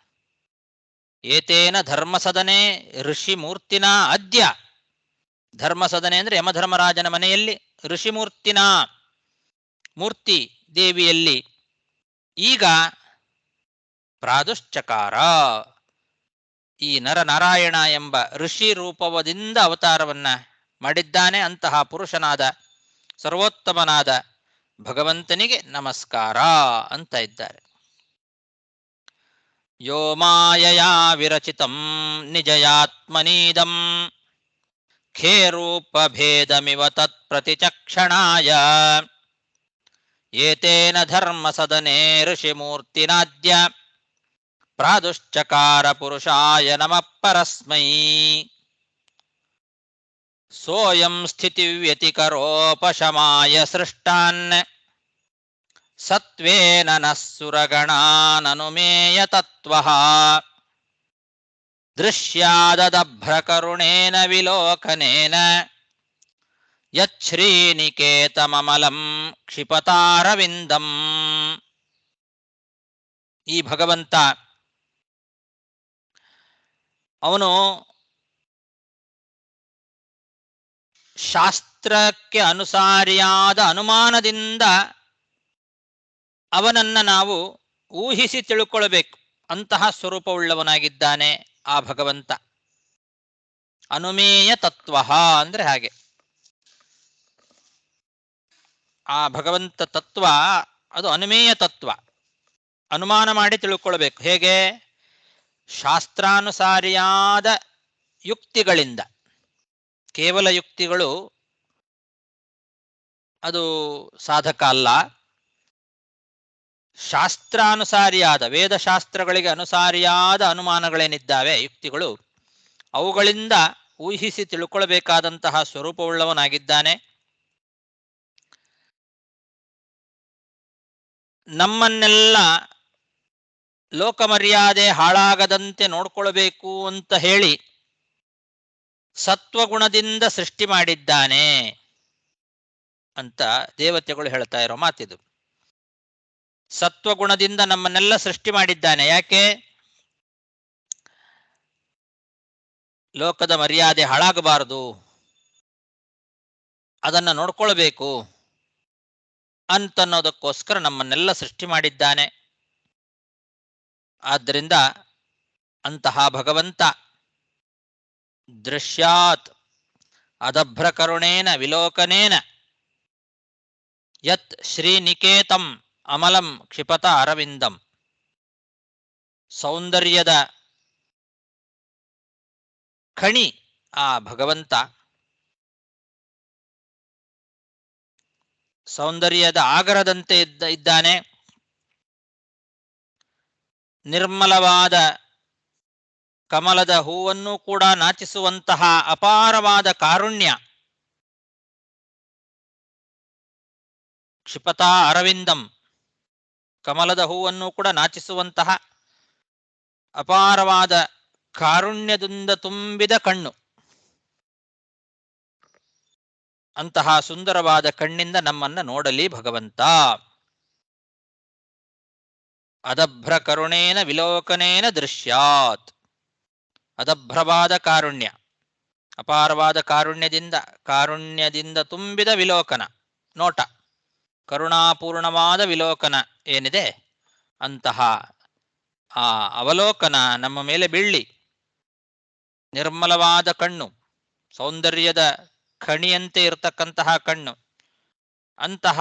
ಏತೇನ ಧರ್ಮಸದನೆ ಋಷಿ ಮೂರ್ತಿನ ಅದ್ಯ. ಧರ್ಮಸದನೆ ಅಂದ್ರೆ ಯಮಧರ್ಮರಾಜನ ಮನೆಯಲ್ಲಿ, ಋಷಿಮೂರ್ತಿನ ಮೂರ್ತಿ ದೇವಿಯಲ್ಲಿ ಈಗ ಪ್ರಾದುಶ್ಚಕಾರ, ಈ ನರನಾರಾಯಣ ಎಂಬ ಋಷಿ ರೂಪದಿಂದ ಅವತಾರವನ್ನ ಮಾಡಿದ್ದಾನೆ. ಅಂತಹ ಪುರುಷನಾದ ಸರ್ವೋತ್ತಮನಾದ ಭಗವಂತನಿಗೆ ನಮಸ್ಕಾರ ಅಂತ ಇದ್ದಾರೆ. ಯೋ ಮಾಯಯಾ ವಿರಚಿತಂ ನಿಜಯಾತ್ಮನೀದಂ ಖೇರೂಪಭೇದಮಿವ ತತ್ಪ್ರತಿಚಕ್ಷಣಾಯ ಏತೇನ ಧರ್ಮಸದನೆ ಋಷಿಮೂರ್ತಿನಾದ್ಯ ಪ್ರಾದುಶ್ಚಕಾರ ಪುರುಷಾಯ ನಮಃ ಪರಸ್ಮೈ. ಸೋಯಂ ಸ್ಥಿತಿವ್ಯತಿಕರೋಪಶಮಾಯ ಸೃಷ್ಟಾನ್ ಸತ್ವೇನ ನಃ ಸುರಗಣಾನನುಮೇಯ ತತ್ವಃ ದೃಶ್ಯಾದದಭ್ರಕರುಣೇನ ವಿಲೋಕನೇನ ಯಚ್ಛ್ರೀನಿಕೇತಮಮಲಂ ಕ್ಷಿಪತಾರವಿಂದಂ. ಈ ಭಗವಂತ ಅವನು ಶಾಸ್ತ್ರಕ್ಕೆ ಅನುಸಾರಿಯಾದ ಅನುಮಾನದಿಂದ ಅವನನ್ನ ನಾವು ಊಹಿಸಿ ತಿಳ್ಕೊಳ್ಬೇಕು. ಅಂತಹ ಸ್ವರೂಪವುಳ್ಳವನಾಗಿದ್ದಾನೆ ಆ ಭಗವಂತ. ಅನುಮೇಯ ತತ್ವ ಅಂದ್ರೆ ಹಾಗೆ. ಆ ಭಗವಂತ ತತ್ವ ಅದು ಅನುಮೇಯ ತತ್ವ, ಅನುಮಾನ ಮಾಡಿ ತಿಳ್ಕೊಳ್ಬೇಕು. ಹೇಗೆ? ಶಾಸ್ತ್ರಾನುಸಾರಿಯಾದ ಯುಕ್ತಿಗಳಿಂದ. ಕೇವಲ ಯುಕ್ತಿಗಳು ಅದು ಸಾಧಕ ಅಲ್ಲ. ಶಾಸ್ತ್ರಾನುಸಾರಿಯಾದ, ವೇದಶಾಸ್ತ್ರಗಳಿಗೆ ಅನುಸಾರಿಯಾದ ಅನುಮಾನಗಳೇನಿದ್ದಾವೆ, ಯುಕ್ತಿಗಳು, ಅವುಗಳಿಂದ ಊಹಿಸಿ ತಿಳ್ಕೊಳ್ಬೇಕಾದಂತಹ ಸ್ವರೂಪವುಳ್ಳವನಾಗಿದ್ದಾನೆ. ನಮ್ಮನ್ನೆಲ್ಲ ಲೋಕಮರ್ಯಾದೆ ಹಾಳಾಗದಂತೆ ನೋಡ್ಕೊಳ್ಬೇಕು ಅಂತ ಹೇಳಿ ಸತ್ವಗುಣದಿಂದ ಸೃಷ್ಟಿ ಮಾಡಿದ್ದಾನೆ ಅಂತ ದೇವತೆಗಳು ಹೇಳ್ತಾ ಇರೋ ಮಾತಿದು. ಸತ್ವಗುಣದಿಂದ ನಮ್ಮನ್ನೆಲ್ಲ ಸೃಷ್ಟಿ ಮಾಡಿದ್ದಾನೆ. ಯಾಕೆ? ಲೋಕದ ಮರ್ಯಾದೆ ಹಾಳಾಗಬಾರದು, ಅದನ್ನು ನೋಡ್ಕೊಳ್ಬೇಕು ಅಂತನ್ನೋದಕ್ಕೋಸ್ಕರ ನಮ್ಮನ್ನೆಲ್ಲ ಸೃಷ್ಟಿ ಮಾಡಿದ್ದಾನೆ. ಆದ್ದರಿಂದ ಅಂತಹ ಭಗವಂತ ದೃಶ್ಯಾತ್ ಅದಭ್ರಕರುಣೇನ ವಿಲೋಕನೇನ ಯತ್ ಶ್ರೀನಿಕೇತಂ ಅಮಲಂ ಕ್ಷಿಪತ ಅರವಿಂದಂ. ಸೌಂದರ್ಯದ ಖಣಿ ಆ ಭಗವಂತ, ಸೌಂದರ್ಯದ ಆಗರದಂತೆ ಇದ್ದಾನೆ. ನಿರ್ಮಲವಾದ ಕಮಲದ ಹೂವನ್ನು ಕೂಡ ನಾಚಿಸುವಂತಹ ಅಪಾರವಾದ ಕಾರುಣ್ಯ. ಕ್ಷಿಪತಾ ಅರವಿಂದಂ, ಕಮಲದ ಹೂವನ್ನು ಕೂಡ ನಾಚಿಸುವಂತಹ ಅಪಾರವಾದ ಕಾರುಣ್ಯದಿಂದ ತುಂಬಿದ ಕಣ್ಣು. ಅಂತಹ ಸುಂದರವಾದ ಕಣ್ಣಿಂದ ನಮ್ಮನ್ನ ನೋಡಲಿ ಭಗವಂತ. ಅದಭ್ರ ಕರುಣೇನ ವಿಲೋಕನೇನ ದೃಶ್ಯಾತ್. ಅದಭ್ರವಾದ ಕಾರುಣ್ಯ, ಅಪಾರವಾದ ಕಾರುಣ್ಯದಿಂದ ತುಂಬಿದ ವಿಲೋಕನ ನೋಟ, ಕರುಣಾಪೂರ್ಣವಾದ ವಿಲೋಕನ ಏನಿದೆ ಅಂತಹ ಆ ಅವಲೋಕನ ನಮ್ಮ ಮೇಲೆ ಬೀಳ್ಳಿ. ನಿರ್ಮಲವಾದ ಕಣ್ಣು, ಸೌಂದರ್ಯದ ಖಣಿಯಂತೆ ಇರತಕ್ಕಂತಹ ಕಣ್ಣು, ಅಂತಹ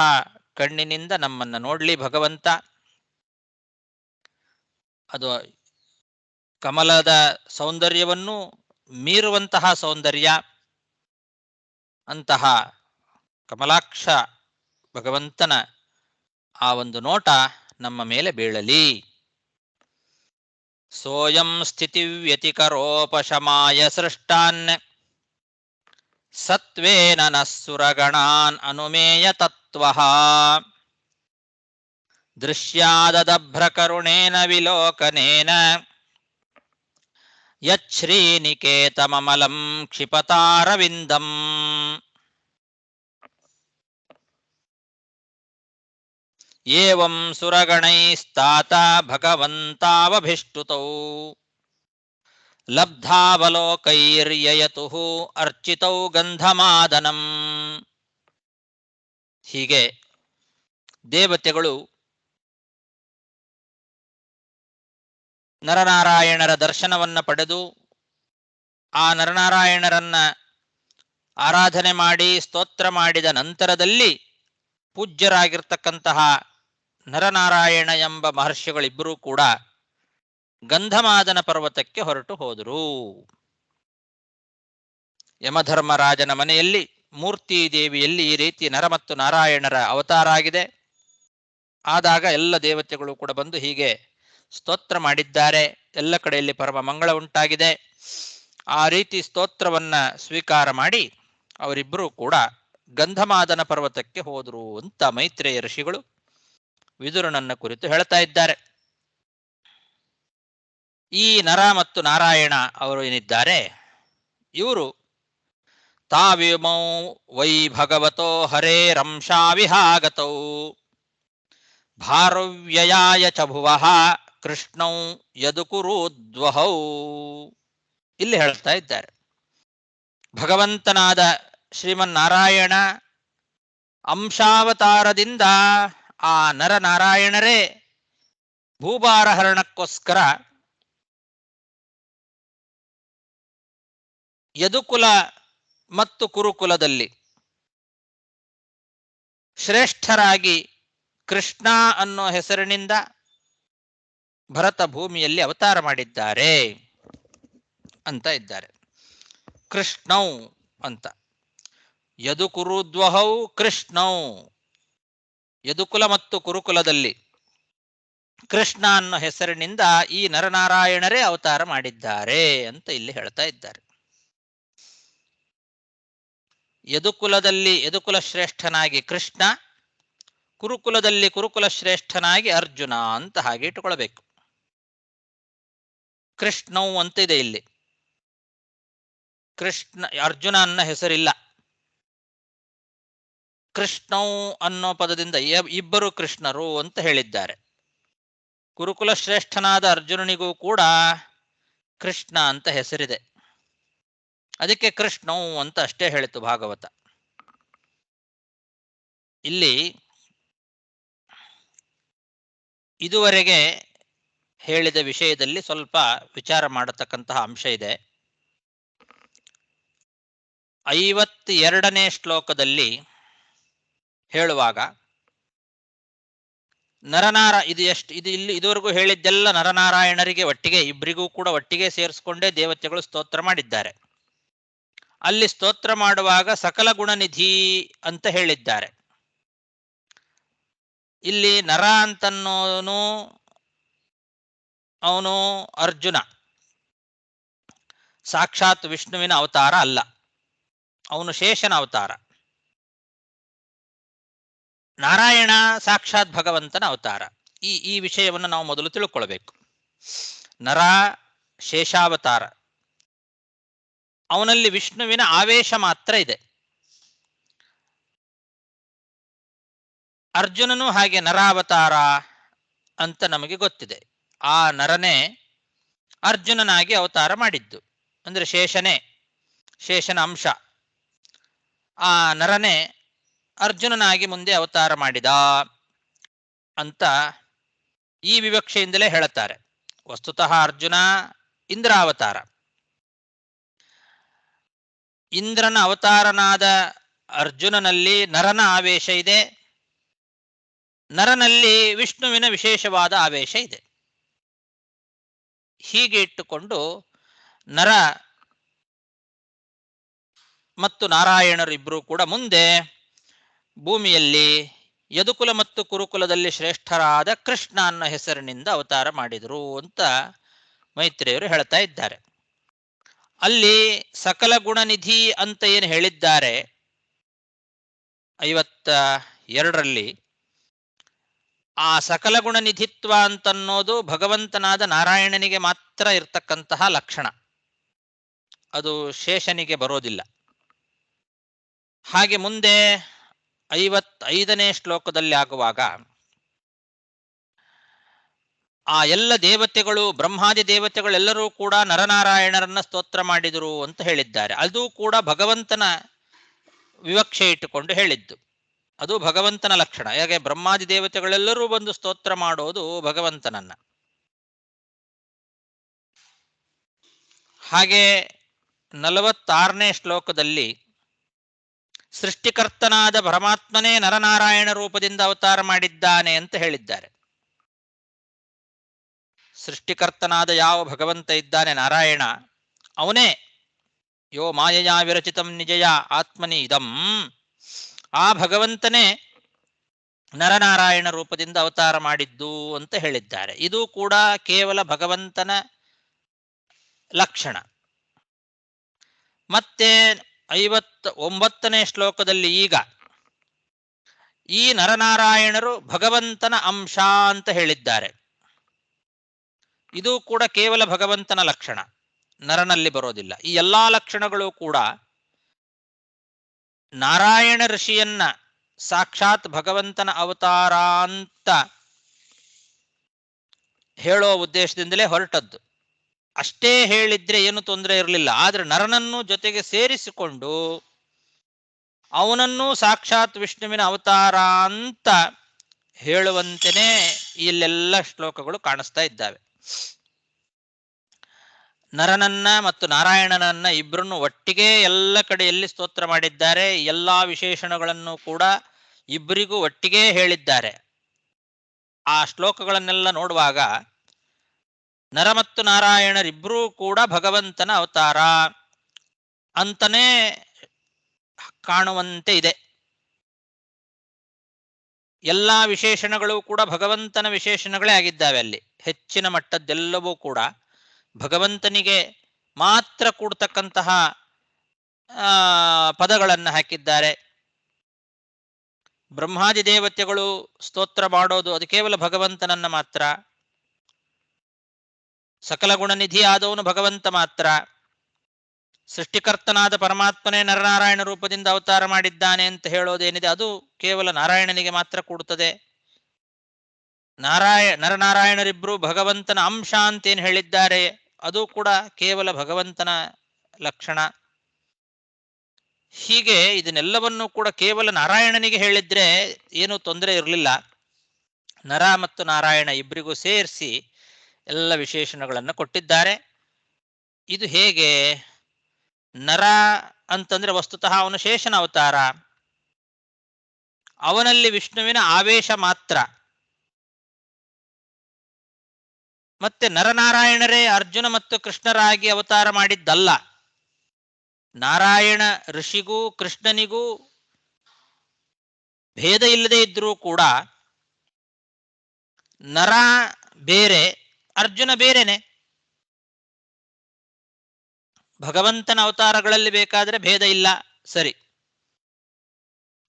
ಕಣ್ಣಿನಿಂದ ನಮ್ಮನ್ನು ನೋಡ್ಲಿ ಭಗವಂತ. ಅದು ಕಮಲದ ಸೌಂದರ್ಯವನ್ನು ಮೀರುವಂತಹ ಸೌಂದರ್ಯ. ಅಂತಹ ಕಮಲಾಕ್ಷ ಭಗವಂತನ ಆ ಒಂದು ನೋಟ ನಮ್ಮ ಮೇಲೆ ಬೀಳಲಿ. ಸೋಯಂ ಸ್ಥಿತಿವ್ಯತಿಕರೋಪಶಮಾಯ ಸೃಷ್ಟಾನ್ ಸತ್ವೇನ ನಃ ಸುರಗಣಾನ್ ಅನುಮೇಯ ತತ್ವಃ ದೃಶ್ಯಾದದಭ್ರಕರುಣೇನ ವಿಲೋಕನೇನ ಯಚ್ಛ್ರೀನಿಕೇತಮಮಲಂ ಕ್ಷಿಪತಾರವಿಂದಂ. ಏವಂ ಸುರಗಣೈಸ್ತಾತ ಭಗವಂತಾವಭಿಷ್ಟುತೌ ಲಬ್ಧಾವಲೋಕೈರ್ಯಯತುಃ ಅರ್ಚಿತೌ ಗಂಧಮಾದನಂ. ಹೀಗೆ ದೇವತೆಗಳು ನರನಾರಾಯಣರ ದರ್ಶನವನ್ನು ಪಡೆದು ಆ ನರನಾರಾಯಣರನ್ನ ಆರಾಧನೆ ಮಾಡಿ ಸ್ತೋತ್ರ ಮಾಡಿದ ನಂತರದಲ್ಲಿ ಪೂಜ್ಯರಾಗಿರ್ತಕ್ಕಂತಹ ನರನಾರಾಯಣ ಎಂಬ ಮಹರ್ಷಿಗಳಿಬ್ಬರೂ ಕೂಡ ಗಂಧಮಾದನ ಪರ್ವತಕ್ಕೆ ಹೊರಟು ಹೋದರು. ಯಮಧರ್ಮರಾಜನ ಮನೆಯಲ್ಲಿ ಮೂರ್ತಿ ದೇವಿಯಲ್ಲಿ ಈ ರೀತಿ ನರ ಮತ್ತು ನಾರಾಯಣರ ಅವತಾರ ಆಗಿದೆ. ಆದಾಗ ಎಲ್ಲ ದೇವತೆಗಳು ಕೂಡ ಬಂದು ಹೀಗೆ ಸ್ತೋತ್ರ ಮಾಡಿದ್ದಾರೆ. ಎಲ್ಲ ಕಡೆಯಲ್ಲಿ ಪರಮ ಮಂಗಳ ಉಂಟಾಗಿದೆ. ಆ ರೀತಿ ಸ್ತೋತ್ರವನ್ನ ಸ್ವೀಕಾರ ಮಾಡಿ ಅವರಿಬ್ಬರೂ ಕೂಡ ಗಂಧಮಾದನ ಪರ್ವತಕ್ಕೆ ಹೋದರು ಅಂತ ಮೈತ್ರೇಯ ಋಷಿಗಳು ವಿದುರನನ್ನ ಕುರಿತು ಹೇಳ್ತಾ ಇದ್ದಾರೆ. ಈ ನರ ಮತ್ತು ನಾರಾಯಣ ಅವರು ಏನಿದ್ದಾರೆ, ಇವರು ತಾವಿಮೌ ವೈ ಭಗವತೋ ಹರೇರಂಶಾವಿಹಾಗತೌ ಭಾರವ್ಯಯಾಯ ಚ ಭುವಃ ಕೃಷ್ಣೌ ಯದುಕುರುದ್ವಹೌ. ಇಲ್ಲಿ ಹೇಳ್ತಾ ಇದ್ದಾರೆ, ಭಗವಂತನಾದ ಶ್ರೀಮನ್ನಾರಾಯಣ ಅಂಶಾವತಾರದಿಂದ ಆ ನರನಾರಾಯಣರೇ ಭೂಭಾರಹರಣಕ್ಕೋಸ್ಕರ ಯದುಕುಲ ಮತ್ತು ಕುರುಕುಲದಲ್ಲಿ ಶ್ರೇಷ್ಠರಾಗಿ ಕೃಷ್ಣ ಅನ್ನೋ ಹೆಸರಿನಿಂದ ಭರತ ಭೂಮಿಯಲ್ಲಿ ಅವತಾರ ಮಾಡಿದ್ದಾರೆ ಅಂತ ಇದ್ದಾರೆ. ಕೃಷ್ಣೌ ಅಂತ ಯದುಕುರುದ್ವಹೌ ಕೃಷ್ಣೌ, ಯದುಕುಲ ಮತ್ತು ಕುರುಕುಲದಲ್ಲಿ ಕೃಷ್ಣ ಅನ್ನೋ ಹೆಸರಿನಿಂದ ಈ ನರನಾರಾಯಣರೇ ಅವತಾರ ಮಾಡಿದ್ದಾರೆ ಅಂತ ಇಲ್ಲಿ ಹೇಳ್ತಾ ಇದ್ದಾರೆ. ಯದುಕುಲದಲ್ಲಿ ಯದುಕುಲ ಶ್ರೇಷ್ಠನಾಗಿ ಕೃಷ್ಣ, ಕುರುಕುಲದಲ್ಲಿ ಕುರುಕುಲ ಶ್ರೇಷ್ಠನಾಗಿ ಅರ್ಜುನ ಅಂತ ಹಾಗೆ ಇಟ್ಟುಕೊಳ್ಬೇಕು. ಕೃಷ್ಣೌ ಅಂತ ಇದೆ ಇಲ್ಲಿ. ಕೃಷ್ಣ ಅರ್ಜುನ ಅನ್ನೋ ಹೆಸರಿಲ್ಲ. ಕೃಷ್ಣೌ ಅನ್ನೋ ಪದದಿಂದ ಇಬ್ಬರು ಕೃಷ್ಣರು ಅಂತ ಹೇಳಿದ್ದಾರೆ. ಕುರುಕುಲ ಶ್ರೇಷ್ಠನಾದ ಅರ್ಜುನನಿಗೂ ಕೂಡ ಕೃಷ್ಣ ಅಂತ ಹೆಸರಿದೆ. ಅದಕ್ಕೆ ಕೃಷ್ಣೌ ಅಂತ ಅಷ್ಟೇ ಹೇಳಿತು ಭಾಗವತ. ಇಲ್ಲಿ ಇದುವರೆಗೆ ಹೇಳಿದ ವಿಷಯದಲ್ಲಿ ಸ್ವಲ್ಪ ವಿಚಾರ ಮಾಡತಕ್ಕಂತಹ ಅಂಶ ಇದೆ. 52ನೇ ಶ್ಲೋಕದಲ್ಲಿ ಹೇಳುವಾಗ ಇದು ಇಲ್ಲಿ ಇದುವರೆಗೂ ಹೇಳಿದ್ದೆಲ್ಲ ನರನಾರಾಯಣರಿಗೆ ಒಟ್ಟಿಗೆ, ಇಬ್ಬರಿಗೂ ಕೂಡ ಒಟ್ಟಿಗೆ ಸೇರಿಸಿಕೊಂಡೇ ದೇವತೆಗಳು ಸ್ತೋತ್ರ ಮಾಡಿದ್ದಾರೆ. ಅಲ್ಲಿ ಸ್ತೋತ್ರ ಮಾಡುವಾಗ ಸಕಲ ಗುಣನಿಧಿ ಅಂತ ಹೇಳಿದ್ದಾರೆ. ಇಲ್ಲಿ ನರ ಅಂತನ್ನೋನು ಅವನು ಅರ್ಜುನ, ಸಾಕ್ಷಾತ್ ವಿಷ್ಣುವಿನ ಅವತಾರ ಅಲ್ಲ, ಅವನು ಶೇಷನ ಅವತಾರ. ನಾರಾಯಣ ಸಾಕ್ಷಾತ್ ಭಗವಂತನ ಅವತಾರ. ಈ ವಿಷಯವನ್ನು ನಾವು ಮೊದಲು ತಿಳ್ಕೊಳ್ಬೇಕು. ನರ ಶೇಷಾವತಾರ, ಅವನಲ್ಲಿ ವಿಷ್ಣುವಿನ ಆವೇಶ ಮಾತ್ರ ಇದೆ. ಅರ್ಜುನನು ಹಾಗೆ ನರಾವತಾರ ಅಂತ ನಮಗೆ ಗೊತ್ತಿದೆ. ಆ ನರನೇ ಅರ್ಜುನನಾಗಿ ಅವತಾರ ಮಾಡಿದ್ದು, ಅಂದ್ರೆ ಶೇಷನ ಅಂಶ. ಆ ನರನೇ ಅರ್ಜುನನಾಗಿ ಮುಂದೆ ಅವತಾರ ಮಾಡಿದ ಅಂತ ಈ ವಿವಕ್ಷೆಯಿಂದಲೇ ಹೇಳುತ್ತಾರೆ. ವಸ್ತುತಃ ಅರ್ಜುನ ಇಂದ್ರಾವತಾರ. ಇಂದ್ರನ ಅವತಾರನಾದ ಅರ್ಜುನನಲ್ಲಿ ನರನ ಆವೇಶ ಇದೆ, ನರನಲ್ಲಿ ವಿಷ್ಣುವಿನ ವಿಶೇಷವಾದ ಆವೇಶ ಇದೆ. ಹೀಗೆ ಇಟ್ಟುಕೊಂಡು ನರ ಮತ್ತು ನಾರಾಯಣರು ಇಬ್ಬರು ಕೂಡ ಮುಂದೆ ಭೂಮಿಯಲ್ಲಿ ಯದುಕುಲ ಮತ್ತು ಕುರುಕುಲದಲ್ಲಿ ಶ್ರೇಷ್ಠರಾದ ಕೃಷ್ಣ ಅನ್ನೋ ಹೆಸರಿನಿಂದ ಅವತಾರ ಮಾಡಿದರು ಅಂತ ಮೈತ್ರೇಯರು ಹೇಳ್ತಾ ಇದ್ದಾರೆ. ಅಲ್ಲಿ ಸಕಲ ಗುಣನಿಧಿ ಅಂತ ಏನು ಹೇಳಿದ್ದಾರೆ 52ರಲ್ಲಿ, ಆ ಸಕಲ ಗುಣನಿಧಿತ್ವ ಅಂತನ್ನೋದು ಭಗವಂತನಾದ ನಾರಾಯಣನಿಗೆ ಮಾತ್ರ ಇರ್ತಕ್ಕಂತಹ ಲಕ್ಷಣ, ಅದು ಶೇಷನಿಗೆ ಬರೋದಿಲ್ಲ. ಹಾಗೆ ಮುಂದೆ 55ನೇ ಶ್ಲೋಕದಲ್ಲಿ ಆಗುವಾಗ ಆ ಎಲ್ಲ ದೇವತೆಗಳು, ಬ್ರಹ್ಮಾದಿ ದೇವತೆಗಳೆಲ್ಲರೂ ಕೂಡ ನರನಾರಾಯಣರನ್ನ ಸ್ತೋತ್ರ ಮಾಡಿದರು ಅಂತ ಹೇಳಿದ್ದಾರೆ. ಅದು ಕೂಡ ಭಗವಂತನ ವಿವಕ್ಷೆ ಇಟ್ಟುಕೊಂಡು ಹೇಳಿದ್ದು, ಅದು ಭಗವಂತನ ಲಕ್ಷಣ. ಹೇಗೆ ಬ್ರಹ್ಮಾದಿ ದೇವತೆಗಳೆಲ್ಲರೂ ಬಂದು ಸ್ತೋತ್ರ ಮಾಡೋದು ಭಗವಂತನನ್ನ. ಹಾಗೆ 46ನೇ ಶ್ಲೋಕದಲ್ಲಿ ಸೃಷ್ಟಿಕರ್ತನಾದ ಪರಮಾತ್ಮನೇ ನರನಾರಾಯಣ ರೂಪದಿಂದ ಅವತಾರ ಮಾಡಿದ್ದಾನೆ ಅಂತ ಹೇಳಿದ್ದಾರೆ. ಸೃಷ್ಟಿಕರ್ತನಾದ ಯಾವ ಭಗವಂತ ಇದ್ದಾನೆ ನಾರಾಯಣ, ಅವನೇ ಯೋ ಮಾಯಯಾ ವಿರಚಿತಂ ನಿಜಯ ಆತ್ಮನಿ ಇದಂ, ಆ ಭಗವಂತನೇ ನರನಾರಾಯಣ ರೂಪದಿಂದ ಅವತಾರ ಮಾಡಿದ್ದು ಅಂತ ಹೇಳಿದ್ದಾರೆ. ಇದು ಕೂಡ ಕೇವಲ ಭಗವಂತನ ಲಕ್ಷಣ. ಮತ್ತೆ 59ನೇ ಶ್ಲೋಕದಲ್ಲಿ ಈಗ ಈ ನರನಾರಾಯಣರು ಭಗವಂತನ ಅಂಶ ಅಂತ ಹೇಳಿದ್ದಾರೆ. ಇದು ಕೂಡ ಕೇವಲ ಭಗವಂತನ ಲಕ್ಷಣ, ನರನಲ್ಲಿ ಬರೋದಿಲ್ಲ. ಈ ಎಲ್ಲಾ ಲಕ್ಷಣಗಳು ಕೂಡ ನಾರಾಯಣ ಋಷಿಯನ್ನ ಸಾಕ್ಷಾತ್ ಭಗವಂತನ ಅವತಾರ ಅಂತ ಹೇಳೋ ಉದ್ದೇಶದಿಂದಲೇ ಹೊರಟದ್ದು. ಅಷ್ಟೇ ಹೇಳಿದ್ರೆ ಏನು ತೊಂದರೆ ಇರಲಿಲ್ಲ. ಆದ್ರೆ ನರನನ್ನು ಜೊತೆಗೆ ಸೇರಿಸಿಕೊಂಡು ಅವನನ್ನು ಸಾಕ್ಷಾತ್ ವಿಷ್ಣುವಿನ ಅವತಾರ ಅಂತ ಹೇಳುವಂತೆಯೇ ಇಲ್ಲೆಲ್ಲ ಶ್ಲೋಕಗಳು ಕಾಣಿಸ್ತಾ ಇದ್ದಾವೆ. ನರನನ್ನ ಮತ್ತು ನಾರಾಯಣನನ್ನ ಇಬ್ಬರನ್ನು ಒಟ್ಟಿಗೆ ಎಲ್ಲ ಕಡೆಯಲ್ಲಿ ಸ್ತೋತ್ರ ಮಾಡಿದ್ದಾರೆ. ಎಲ್ಲಾ ವಿಶೇಷಣಗಳನ್ನು ಕೂಡ ಇಬ್ಬರಿಗೂ ಒಟ್ಟಿಗೆ ಹೇಳಿದ್ದಾರೆ. ಆ ಶ್ಲೋಕಗಳನ್ನೆಲ್ಲ ನೋಡುವಾಗ ನರ ಮತ್ತು ನಾರಾಯಣರಿಬ್ಬರೂ ಕೂಡ ಭಗವಂತನ ಅವತಾರ ಅಂತನೇ ಕಾಣುವಂತೆ ಇದೆ. ಎಲ್ಲಾ ವಿಶೇಷಣಗಳು ಕೂಡ ಭಗವಂತನ ವಿಶೇಷಣಗಳೇ ಆಗಿದ್ದಾವೆ. ಅಲ್ಲಿ ಹೆಚ್ಚಿನ ಮಟ್ಟದ್ದೆಲ್ಲವೂ ಕೂಡ ಭಗವಂತನಿಗೆ ಮಾತ್ರ ಕೂಡ್ತಕ್ಕಂತಹ ಪದಗಳನ್ನು ಹಾಕಿದ್ದಾರೆ. ಬ್ರಹ್ಮಾದಿ ದೇವತೆಗಳು ಸ್ತೋತ್ರ ಮಾಡೋದು ಅದು ಕೇವಲ ಭಗವಂತನನ್ನ ಮಾತ್ರ. ಸಕಲ ಗುಣನಿಧಿ ಆದವನು ಭಗವಂತ ಮಾತ್ರ. ಸೃಷ್ಟಿಕರ್ತನಾದ ಪರಮಾತ್ಮನೇ ನರನಾರಾಯಣ ರೂಪದಿಂದ ಅವತಾರ ಮಾಡಿದ್ದಾನೆ ಅಂತ ಹೇಳೋದೇನಿದೆ ಅದು ಕೇವಲ ನಾರಾಯಣನಿಗೆ ಮಾತ್ರ ಕೂಡುತ್ತದೆ. ನರನಾರಾಯಣರಿಬ್ರು ಭಗವಂತನ ಅಂಶ ಅಂತೇನು ಹೇಳಿದ್ದಾರೆ ಅದು ಕೂಡ ಕೇವಲ ಭಗವಂತನ ಲಕ್ಷಣ. ಹೀಗೆ ಇದನ್ನೆಲ್ಲವನ್ನೂ ಕೂಡ ಕೇವಲ ನಾರಾಯಣನಿಗೆ ಹೇಳಿದ್ರೆ ಏನೂ ತೊಂದರೆ ಇರಲಿಲ್ಲ. ನರ ಮತ್ತು ನಾರಾಯಣ ಇಬ್ಬರಿಗೂ ಸೇರಿಸಿ ಎಲ್ಲ ವಿಶೇಷಣಗಳನ್ನು ಕೊಟ್ಟಿದ್ದಾರೆ. ಇದು ಹೇಗೆ? ನರ ಅಂತಂದ್ರೆ ವಸ್ತುತಃ ಅವನು ಶೇಷನ ಅವತಾರ, ಅವನಲ್ಲಿ ವಿಷ್ಣುವಿನ ಆವೇಶ ಮಾತ್ರ. ಮತ್ತೆ ನರನಾರಾಯಣರೇ ಅರ್ಜುನ ಮತ್ತು ಕೃಷ್ಣರಾಗಿ ಅವತಾರ ಮಾಡಿದ್ದಲ್ಲ. ನಾರಾಯಣ ಋಷಿಗೂ ಕೃಷ್ಣನಿಗೂ ಭೇದ ಇಲ್ಲದೆ ಇದ್ರೂ ಕೂಡ ನರ ಬೇರೆ ಅರ್ಜುನ ಬೇರೆನೆ. ಭಗವಂತನ ಅವತಾರಗಳಲ್ಲಿ ಬೇಕಾದ್ರೆ ಭೇದ ಇಲ್ಲ, ಸರಿ.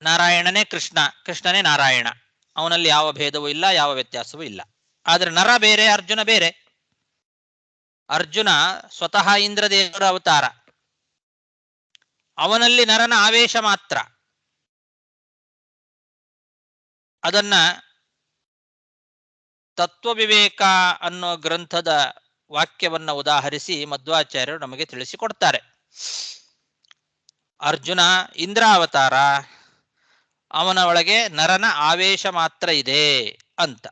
ನಾರಾಯಣನೇ ಕೃಷ್ಣ, ಕೃಷ್ಣನೇ ನಾರಾಯಣ, ಅವನಲ್ಲಿ ಯಾವ ಭೇದವೂ ಇಲ್ಲ, ಯಾವ ವ್ಯತ್ಯಾಸವೂ ಇಲ್ಲ. ಆದ್ರೆ ನರ ಬೇರೆ, ಅರ್ಜುನ ಬೇರೆ. ಅರ್ಜುನ ಸ್ವತಃ ಇಂದ್ರದೇವರ ಅವತಾರ, ಅವನಲ್ಲಿ ನರನ ಆವೇಶ ಮಾತ್ರ. ಅದನ್ನ ತತ್ವವಿವೇಕ ಅನ್ನೋ ಗ್ರಂಥದ ವಾಕ್ಯವನ್ನ ಉದಾಹರಿಸಿ ಮಧ್ವಾಚಾರ್ಯರು ನಮಗೆ ತಿಳಿಸಿಕೊಡ್ತಾರೆ. ಅರ್ಜುನ ಇಂದ್ರಾವತಾರ, ಅವನ ಒಳಗೆ ನರನ ಆವೇಶ ಮಾತ್ರ ಇದೆ ಅಂತ.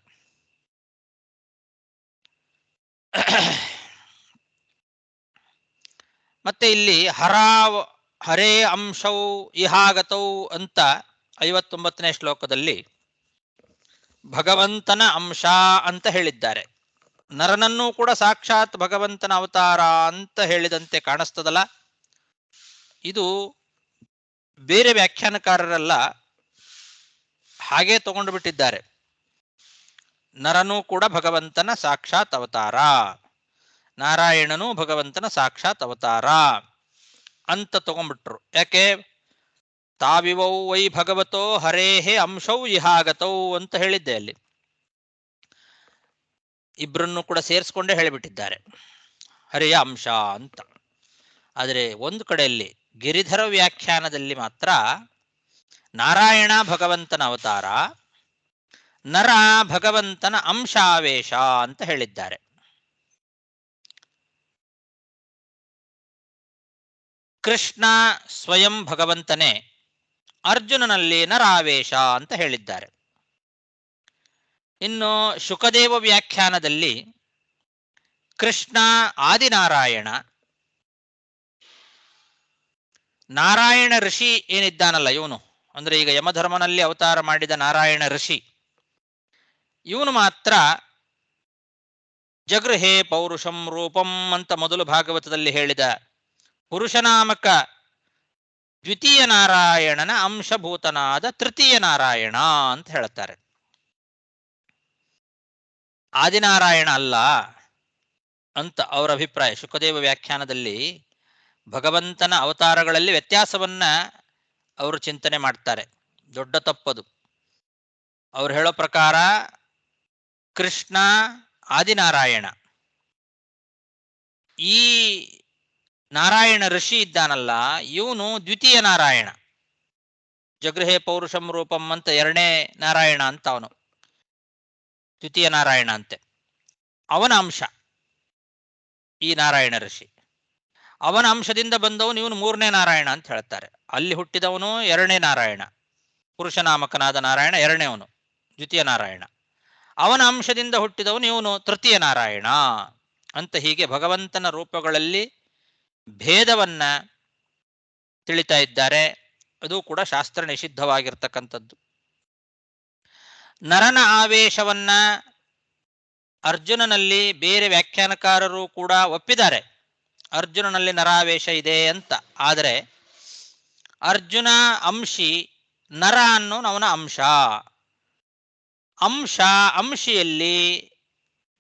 ಮತ್ತೆ ಇಲ್ಲಿ ಹರೇ ಅಂಶೌ ಇಹಾಗತೌ ಅಂತ 59ನೇ ಶ್ಲೋಕದಲ್ಲಿ ಭಗವಂತನ ಅಂಶ ಅಂತ ಹೇಳಿದ್ದಾರೆ. ನರನನ್ನೂ ಕೂಡ ಸಾಕ್ಷಾತ್ ಭಗವಂತನ ಅವತಾರ ಅಂತ ಹೇಳಿದಂತೆ ಕಾಣಿಸ್ತದಲ್ಲ. ಇದು ಬೇರೆ ವ್ಯಾಖ್ಯಾನಕಾರರೆಲ್ಲ ಹಾಗೇ ತಗೊಂಡು ಬಿಟ್ಟಿದ್ದಾರೆ. ನರನೂ ಕೂಡ ಭಗವಂತನ ಸಾಕ್ಷಾತ್ ಅವತಾರ, ನಾರಾಯಣನೂ ಭಗವಂತನ ಸಾಕ್ಷಾತ್ ಅವತಾರ ಅಂತ ತಗೊಂಡ್ಬಿಟ್ರು. ಯಾಕೆ? ತಾವಿವೌ ವೈ ಭಗವತೋ ಹರೇಹೇ ಅಂಶೌ ಇಹಾಗತೌ ಅಂತ ಹೇಳಿದ್ದೆ. ಅಲ್ಲಿ ಇಬ್ಬರನ್ನು ಕೂಡ ಸೇರಿಸ್ಕೊಂಡೇ ಹೇಳಿಬಿಟ್ಟಿದ್ದಾರೆ, ಹರಿಯ ಅಂಶ ಅಂತ. ಆದರೆ ಒಂದು ಕಡೆಯಲ್ಲಿ ಗಿರಿಧರ ವ್ಯಾಖ್ಯಾನದಲ್ಲಿ ಮಾತ್ರ ನಾರಾಯಣ ಭಗವಂತನ ಅವತಾರ, ನರ ಭಗವಂತನ ಅಂಶಾವೇಶ ಅಂತ ಹೇಳಿದ್ದಾರೆ. ಕೃಷ್ಣ ಸ್ವಯಂ ಭಗವಂತನೇ, ಅರ್ಜುನನಲ್ಲಿ ನರಾವೇಶ ಅಂತ ಹೇಳಿದ್ದಾರೆ. ಇನ್ನು ಶುಕದೇವ ವ್ಯಾಖ್ಯಾನದಲ್ಲಿ ಕೃಷ್ಣ ಆದಿನಾರಾಯಣ, ನಾರಾಯಣ ಋಷಿ ಏನಿದ್ದಾನಲ್ಲ ಇವನು, ಅಂದ್ರೆ ಈಗ ಯಮಧರ್ಮನಲ್ಲಿ ಅವತಾರ ಮಾಡಿದ ನಾರಾಯಣ ಋಷಿ, ಇವನು ಮಾತ್ರ ಜಗೃಹೇ ಪೌರುಷಂ ರೂಪಂ ಅಂತ ಮೊದಲು ಭಾಗವತದಲ್ಲಿ ಹೇಳಿದ ಪುರುಷನಾಮಕ ದ್ವಿತೀಯ ನಾರಾಯಣನ ಅಂಶಭೂತನಾದ ತೃತೀಯ ನಾರಾಯಣ ಅಂತ ಹೇಳ್ತಾರೆ. ಆದಿನಾರಾಯಣ ಅಲ್ಲ ಅಂತ ಅವರ ಅಭಿಪ್ರಾಯ. ಶುಕದೇವ ವ್ಯಾಖ್ಯಾನದಲ್ಲಿ ಭಗವಂತನ ಅವತಾರಗಳಲ್ಲಿ ವ್ಯತ್ಯಾಸವನ್ನ ಅವರು ಚಿಂತನೆ ಮಾಡ್ತಾರೆ. ದೊಡ್ಡ ತಪ್ಪದು. ಅವ್ರು ಹೇಳೋ ಪ್ರಕಾರ ಕೃಷ್ಣ ಆದಿನಾರಾಯಣ, ಈ ನಾರಾಯಣ ಋಷಿ ಇದ್ದಾನಲ್ಲ ಇವನು ದ್ವಿತೀಯ ನಾರಾಯಣ. ಜಗೃಹೇ ಪೌರುಷಂ ರೂಪಂ ಅಂತ ಎರಡನೇ ನಾರಾಯಣ ಅಂತ, ಅವನು ದ್ವಿತೀಯ ನಾರಾಯಣ ಅಂತೆ. ಅವನ ಅಂಶ ಈ ನಾರಾಯಣ ಋಷಿ, ಅವನ ಅಂಶದಿಂದ ಬಂದವನು ಇವನು ಮೂರನೇ ನಾರಾಯಣ ಅಂತ ಹೇಳ್ತಾರೆ. ಅಲ್ಲಿ ಹುಟ್ಟಿದವನು ಎರಡನೇ ನಾರಾಯಣ, ಪುರುಷನಾಮಕನಾದ ನಾರಾಯಣ ಎರಡನೇವನು, ದ್ವಿತೀಯ ನಾರಾಯಣ. ಅವನ ಅಂಶದಿಂದ ಹುಟ್ಟಿದವನು ಇವನು ತೃತೀಯ ನಾರಾಯಣ ಅಂತ. ಹೀಗೆ ಭಗವಂತನ ರೂಪಗಳಲ್ಲಿ ಭೇದವನ್ನ ತಿಳಿತಾ ಇದ್ದಾರೆ. ಅದು ಕೂಡ ಶಾಸ್ತ್ರ ನಿಷಿದ್ಧವಾಗಿರ್ತಕ್ಕಂಥದ್ದು. ನರನ ಆವೇಶವನ್ನ ಅರ್ಜುನನಲ್ಲಿ ಬೇರೆ ವ್ಯಾಖ್ಯಾನಕಾರರು ಕೂಡ ಒಪ್ಪಿದ್ದಾರೆ, ಅರ್ಜುನನಲ್ಲಿ ನರಾವೇಶ ಇದೆ ಅಂತ. ಆದರೆ ಅರ್ಜುನ ಅಂಶಿ, ನರ ಅನ್ನೋನು ಅವನ ಅಂಶ. ಅಂಶ ಅಂಶಿಯಲ್ಲಿ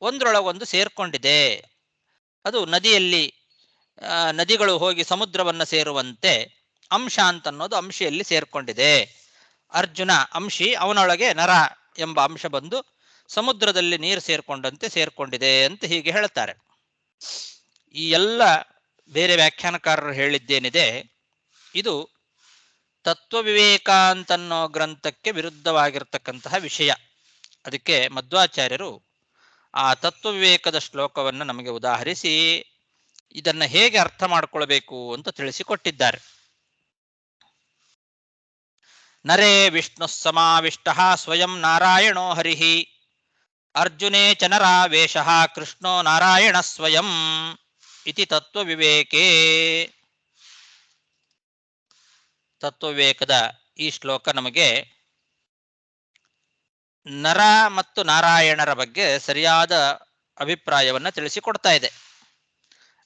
ಒಂದರೊಳಗೊಂದು ಸೇರ್ಕೊಂಡಿದೆ. ಅದು ನದಿಯಲ್ಲಿ ನದಿಗಳು ಹೋಗಿ ಸಮುದ್ರವನ್ನು ಸೇರುವಂತೆ ಅಂಶ ಅಂತನ್ನೋದು ಅಂಶಿಯಲ್ಲಿ ಸೇರ್ಕೊಂಡಿದೆ. ಅರ್ಜುನ ಅಂಶಿ, ಅವನೊಳಗೆ ನರ ಎಂಬ ಅಂಶ ಬಂದು ಸಮುದ್ರದಲ್ಲಿ ನೀರು ಸೇರ್ಕೊಂಡಂತೆ ಸೇರ್ಕೊಂಡಿದೆ ಅಂತ ಹೀಗೆ ಹೇಳ್ತಾರೆ. ಈ ಎಲ್ಲ ಬೇರೆ ವ್ಯಾಖ್ಯಾನಕಾರರು ಹೇಳಿದ್ದೇನಿದೆ ಇದು ತತ್ವವಿವೇಕ ಅಂತನ್ನೋ ಗ್ರಂಥಕ್ಕೆ ವಿರುದ್ಧವಾಗಿರ್ತಕ್ಕಂತಹ ವಿಷಯ. ಅದಕ್ಕೆ ಮಧ್ವಾಚಾರ್ಯರು ಆ ತತ್ವವಿವೇಕದ ಶ್ಲೋಕವನ್ನು ನಮಗೆ ಉದಾಹರಿಸಿ ಇದನ್ನು ಹೇಗೆ ಅರ್ಥ ಮಾಡಿಕೊಳ್ಬೇಕು ಅಂತ ತಿಳಿಸಿಕೊಟ್ಟಿದ್ದಾರೆ. ನರೇ ವಿಷ್ಣು ಸಮಾವಿಷ್ಟ ಸ್ವಯಂ ನಾರಾಯಣೋ ಹರಿಹಿ ಅರ್ಜುನೇ ಚ ನರಾವೇಶ ಕೃಷ್ಣೋ ನಾರಾಯಣ ಸ್ವಯಂ ಇತಿ ತತ್ವವಿವೇಕೇ. ತತ್ವವಿವೇಕದ ಈ ಶ್ಲೋಕ ನಮಗೆ ನರ ಮತ್ತು ನಾರಾಯಣರ ಬಗ್ಗೆ ಸರಿಯಾದ ಅಭಿಪ್ರಾಯವನ್ನು ತಿಳಿಸಿಕೊಡ್ತಾ ಇದೆ.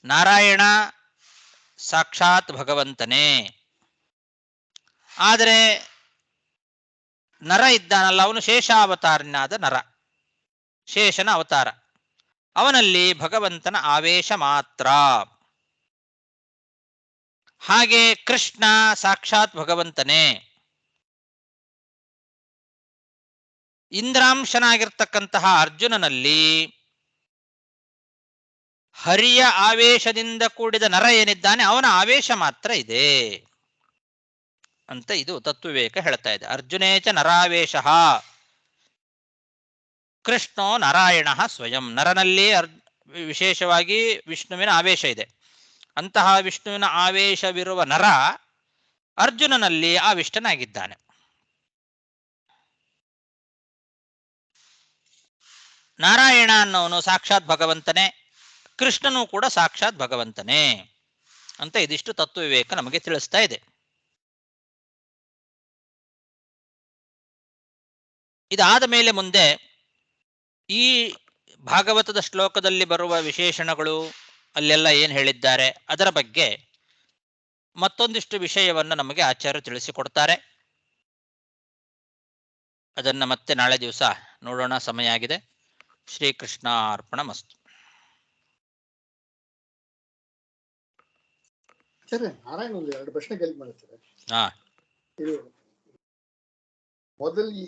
ನಾರಾಯಣ ಸಾಕ್ಷಾತ್ ಭಗವಂತನೇ, ಆದರೆ ನರ ಇದ್ದಾನಲ್ಲ ಅವನು ಶೇಷಾವತಾರನಾದ ನರ, ಶೇಷನ ಅವತಾರ. ಅವನಲ್ಲಿ ಭಗವಂತನ ಆವೇಶ ಮಾತ್ರ. ಹಾಗೆ ಕೃಷ್ಣ ಸಾಕ್ಷಾತ್ ಭಗವಂತನೇ, ಇಂದ್ರಾಂಶನಾಗಿರ್ತಕ್ಕಂತಹ ಅರ್ಜುನನಲ್ಲಿ ಹರಿಯ ಆವೇಶದಿಂದ ಕೂಡಿದ ನರ ಏನಿದ್ದಾನೆ ಅವನ ಆವೇಶ ಮಾತ್ರ ಇದೆ ಅಂತ ಇದು ತತ್ವವಿವೇಕ ಹೇಳ್ತಾ ಇದೆ. ಅರ್ಜುನೇಚ ನರಾವೇಶ ಕೃಷ್ಣೋ ನಾರಾಯಣ ಸ್ವಯಂ. ನರನಲ್ಲಿ ವಿಶೇಷವಾಗಿ ವಿಷ್ಣುವಿನ ಆವೇಶ ಇದೆ. ಅಂತಹ ವಿಷ್ಣುವಿನ ಆವೇಶವಿರುವ ನರ ಅರ್ಜುನನಲ್ಲಿ ಆವಿಷ್ಟನಾಗಿದ್ದಾನೆ. ನಾರಾಯಣ ಅನ್ನೋನು ಸಾಕ್ಷಾತ್ ಭಗವಂತನೇ, ಕೃಷ್ಣನೂ ಕೂಡ ಸಾಕ್ಷಾತ್ ಭಗವಂತನೇ ಅಂತ ಇದಿಷ್ಟು ತತ್ವವಿವೇಕ ನಮಗೆ ತಿಳಿಸ್ತಾ ಇದೆ. ಇದಾದ ಮೇಲೆ ಮುಂದೆ ಈ ಭಾಗವತದ ಶ್ಲೋಕದಲ್ಲಿ ಬರುವ ವಿಶೇಷಣಗಳು ಅಲ್ಲೆಲ್ಲ ಏನು ಹೇಳಿದ್ದಾರೆ ಅದರ ಬಗ್ಗೆ ಮತ್ತೊಂದಿಷ್ಟು ವಿಷಯವನ್ನು ನಮಗೆ ಆಚಾರ್ಯರು ತಿಳಿಸಿಕೊಡ್ತಾರೆ. ಅದನ್ನ ಮತ್ತೆ ನಾಳೆ ದಿವಸ ನೋಡೋಣ, ಸಮಯ ಆಗಿದೆ. ಶ್ರೀಕೃಷ್ಣ ಅರ್ಪಣಮಸ್ತು. ಸರ್ ನಾರಾಯಣ ಒಂದು 2 ಪ್ರಶ್ನೆ ಕೇಳಿ ಮಾಡ್ತಾರೆ. ಹಾ, ಇದು ಮೊದಲು ಈ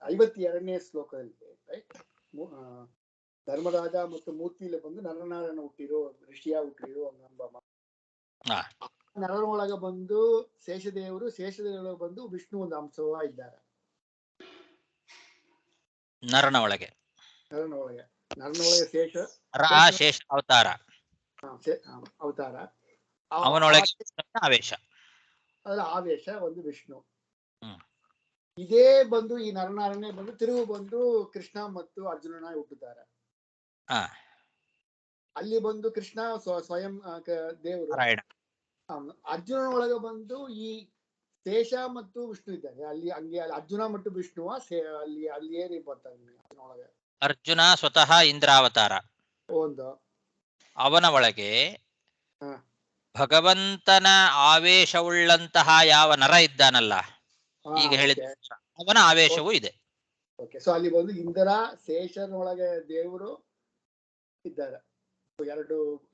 52ನೇ ಶ್ಲೋಕದಲ್ಲಿ ರೈಟ್, ಧರ್ಮರಾಜ ಮತ್ತು ಮೂರ್ತಿಯಲ್ಲಿ ಬಂದು ನರನಾರಾಯಣ ಹುಟ್ಟಿರೋ, ಋಷಿಯ ಹುಟ್ಟಿರೋ ಹಾ, ನರನೊಳಗ ಬಂದು ಶೇಷದೇವರು ಬಂದು ವಿಷ್ಣು ಒಂದು ಅಂಶವ ಇದ್ದಾರೆ ನರನ ಒಳಗೆ. ನರನೊಳಗೆ ಶೇಷ ಅವತಾರ, ಅವತಾರ, ಅವನೊಳಗೆ ಆವೇಶ, ಅದರ ಆವೇಶ ಒಂದು ವಿಷ್ಣು. ಹ್ಮ್. ಇದೇ ಬಂದು ಈ ನರನಾರಾಯಣ ಬಂದು ತಿರುವು ಬಂದು ಕೃಷ್ಣ ಮತ್ತು ಅರ್ಜುನನ ಹುಟ್ಟುತ್ತಾರೆ. ಅಲ್ಲಿ ಬಂದು ಕೃಷ್ಣ ಸ್ವಯಂ ದೇವರು, ನಾರಾಯಣ. ಅರ್ಜುನನ ಒಳಗೆ ಬಂದು ಈ ಶೇಷ ಮತ್ತು ವಿಷ್ಣು ಇದ್ದಾರೆ. ಅಲ್ಲಿ ಅರ್ಜುನ ಮತ್ತು ವಿಷ್ಣುವ ಅಲ್ಲಿ ಏರಿ ಬರ್ತಾರೆ ಅರ್ಜುನೊಳಗೆ. ಅರ್ಜುನ ಸ್ವತಃ ಇಂದ್ರಾವತಾರ. ಒಂದು ಅವನ ಒಳಗೆ ಹ. ಭಗವಂತನ ಆವೇಶವುಳ್ಳಂತಹ ಯಾವ ನರ ಇದ್ದಾನಲ್ಲ, ಈಗ ಹೇಳಿದ ಅವನ ಆವೇಶವೂ ಇದೆ. ಓಕೆ, ಸೊ ಅಲ್ಲಿ ಬಂದು ಇಂದ್ರ ಶೇಷನೊಳಗೆ ದೇವರು ಇದ್ದಾರೆ.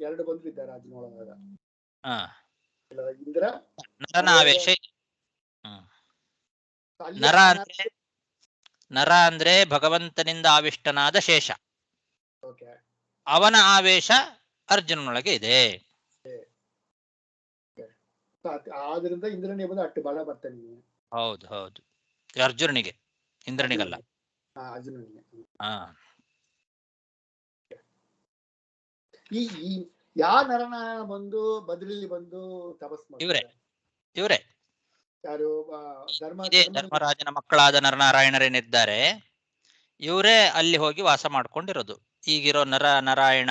ಎರಡು ಬಂದು ಇದ್ದಾರೆ ಅರ್ಜುನೊಳಗ. ಇಂದ್ರ ನರನ ಆವೇಶ. ನರ ಅಂದ್ರೆ ಭಗವಂತನಿಂದ ಆವಿಷ್ಟನಾದ ಶೇಷ. ಅವನ ಆವೇಶ ಅರ್ಜುನನೊಳಗೆ ಇದೆ. ಆದ್ರಿಂದ ಇಂದ್ರನಿಗೆ ಬಂದು ಅಟ್ಟು ಬಲ ಬರ್ತಾನೆ. ಹೌದು ಹೌದು, ಅರ್ಜುನನಿಗೆ, ಇಂದ್ರನಿಗಲ್ಲ. ಅರ್ಜುನನಿಗೆ. ಹಾ, ಈ ಯಾ ನರನಾರಾಯಣ ಬಂದು ಬದ್ರಿಲಿ ಬಂದು ತಪಸ್ ಇವರೇ ಯಾರು? ಧರ್ಮರಾಜನ ಮಕ್ಕಳಾದ ನರನಾರಾಯಣರೇನಿದ್ದಾರೆ, ಇವರೇ ಅಲ್ಲಿ ಹೋಗಿ ವಾಸ ಮಾಡ್ಕೊಂಡಿರೋದು. ಈಗಿರೋ ನಾರಾಯಣ